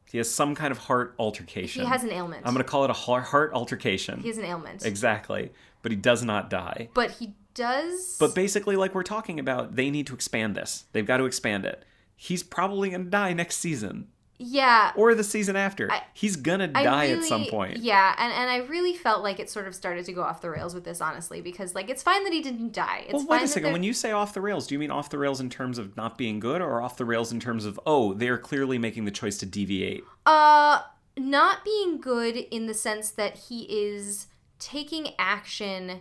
Speaker 1: He has some kind of heart altercation.
Speaker 2: He has an ailment.
Speaker 1: I'm going to call it a heart altercation.
Speaker 2: He has an ailment.
Speaker 1: Exactly. But he does not die.
Speaker 2: But he does...
Speaker 1: But basically, like we're talking about, they need to expand this. They've got to expand it. He's probably going to die next season.
Speaker 2: Yeah.
Speaker 1: Or the season after. He's gonna die at some point.
Speaker 2: Yeah, and I really felt like it sort of started to go off the rails with this, honestly, because, like, it's fine that he didn't die. It's
Speaker 1: wait a second. When you say off the rails, do you mean off the rails in terms of not being good, or off the rails in terms of, they're clearly making the choice to deviate?
Speaker 2: Not being good in the sense that he is taking action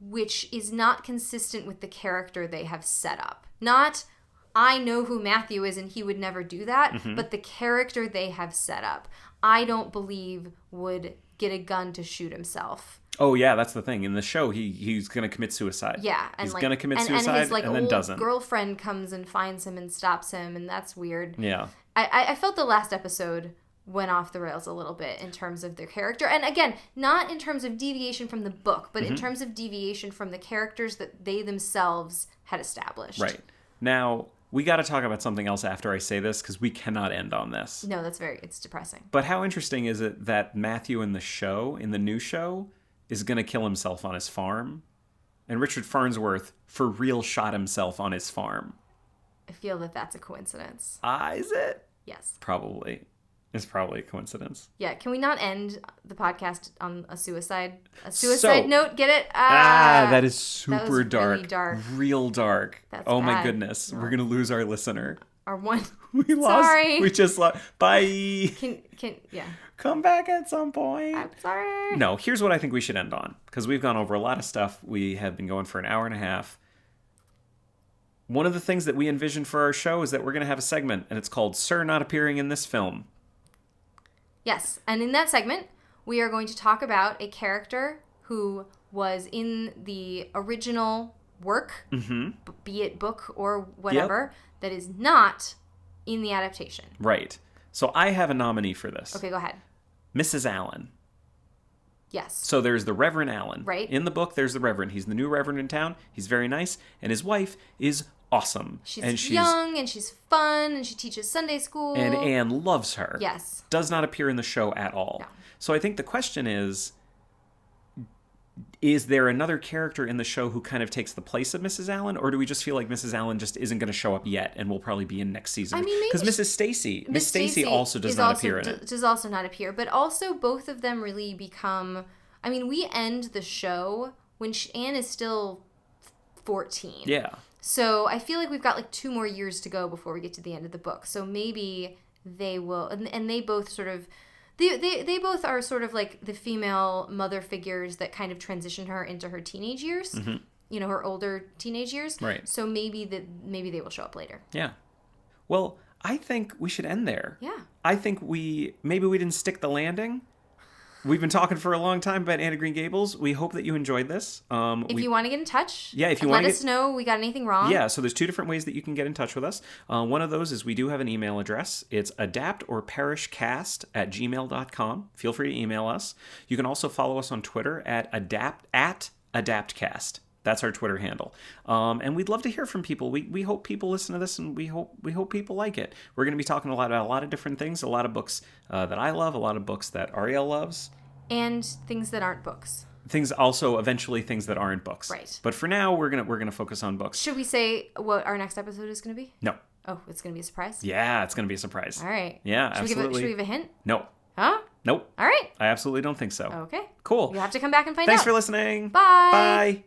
Speaker 2: which is not consistent with the character they have set up. Not... I know who Matthew is and he would never do that, but the character they have set up, I don't believe would get a gun to shoot himself.
Speaker 1: Oh, yeah, that's the thing. In the show, he's going to commit suicide.
Speaker 2: Yeah.
Speaker 1: And he's going to commit suicide and then doesn't.
Speaker 2: His girlfriend comes and finds him and stops him, and that's weird.
Speaker 1: Yeah.
Speaker 2: I felt the last episode went off the rails a little bit in terms of their character. And again, not in terms of deviation from the book, but in terms of deviation from the characters that they themselves had established.
Speaker 1: Right. Now... we got to talk about something else after I say this, because we cannot end on this.
Speaker 2: No, it's depressing.
Speaker 1: But how interesting is it that Matthew in the new show, is going to kill himself on his farm? And Richard Farnsworth, for real, shot himself on his farm.
Speaker 2: I feel that that's a coincidence.
Speaker 1: Is it?
Speaker 2: Yes.
Speaker 1: Probably. It's probably a coincidence.
Speaker 2: Yeah, can we not end the podcast on a suicide note? Get it?
Speaker 1: That is super dark.
Speaker 2: Really dark.
Speaker 1: Real dark.
Speaker 2: That's
Speaker 1: bad. My
Speaker 2: bad.
Speaker 1: Goodness. No. We're going to lose our listener.
Speaker 2: Our one.
Speaker 1: We lost.
Speaker 2: Sorry.
Speaker 1: We just lost. Bye.
Speaker 2: Yeah.
Speaker 1: Come back at some point.
Speaker 2: I'm sorry.
Speaker 1: No, here's what I think we should end on, because we've gone over a lot of stuff. We have been going for an hour and a half. One of the things that we envisioned for our show is that we're going to have a segment, and it's called Sir Not Appearing in This Film.
Speaker 2: Yes, and in that segment, we are going to talk about a character who was in the original work, be it book or whatever, that is not in the adaptation.
Speaker 1: Right. So I have a nominee for this.
Speaker 2: Okay, go ahead.
Speaker 1: Mrs. Allen.
Speaker 2: Yes.
Speaker 1: So there's the Reverend Allen.
Speaker 2: Right.
Speaker 1: In the book, there's the Reverend. He's the new Reverend in town. He's very nice. And his wife is awesome.
Speaker 2: She's young and she's fun and she teaches Sunday school.
Speaker 1: And Anne loves her.
Speaker 2: Yes.
Speaker 1: Does not appear in the show at all.
Speaker 2: No.
Speaker 1: So I think the question is there another character in the show who kind of takes the place of Mrs. Allen, or do we just feel like Mrs. Allen just isn't going to show up yet and will probably be in next season?
Speaker 2: I mean, maybe
Speaker 1: because Miss Stacy also does not appear in it.
Speaker 2: Does also not appear, but also both of them really become. I mean, we end the show when Anne is still 14.
Speaker 1: Yeah.
Speaker 2: So I feel like we've got like 2 more years to go before we get to the end of the book. So maybe they will, and they both sort of. They both are sort of like the female mother figures that kind of transition her into her teenage years, you know, her older teenage years.
Speaker 1: Right.
Speaker 2: So maybe they will show up later.
Speaker 1: Yeah. Well, I think we should end there.
Speaker 2: Yeah.
Speaker 1: I think maybe we didn't stick the landing. We've been talking for a long time about Anne of Green Gables. We hope that you enjoyed this.
Speaker 2: If you want to get in touch,
Speaker 1: if you
Speaker 2: let us know we got anything wrong.
Speaker 1: Yeah, so there's 2 different ways that you can get in touch with us. One of those is we do have an email address. It's adaptorperishcast@gmail.com. Feel free to email us. You can also follow us on Twitter at adaptcast. That's our Twitter handle. And we'd love to hear from people. We hope people listen to this, and we hope people like it. We're going to be talking about a lot of different things, a lot of books that I love, a lot of books that Ariel loves.
Speaker 2: And things that aren't books.
Speaker 1: Things that aren't books.
Speaker 2: Right.
Speaker 1: But for now, we're gonna focus on books.
Speaker 2: Should we say what our next episode is going to be?
Speaker 1: No.
Speaker 2: Oh, it's going to be a surprise?
Speaker 1: Yeah, it's going to be a surprise.
Speaker 2: All right.
Speaker 1: Yeah,
Speaker 2: should
Speaker 1: absolutely.
Speaker 2: Should we give a hint?
Speaker 1: No.
Speaker 2: Huh?
Speaker 1: Nope.
Speaker 2: All right.
Speaker 1: I absolutely don't think so.
Speaker 2: Okay.
Speaker 1: Cool.
Speaker 2: You have to come back and find out.
Speaker 1: Thanks for listening.
Speaker 2: Bye.
Speaker 1: Bye.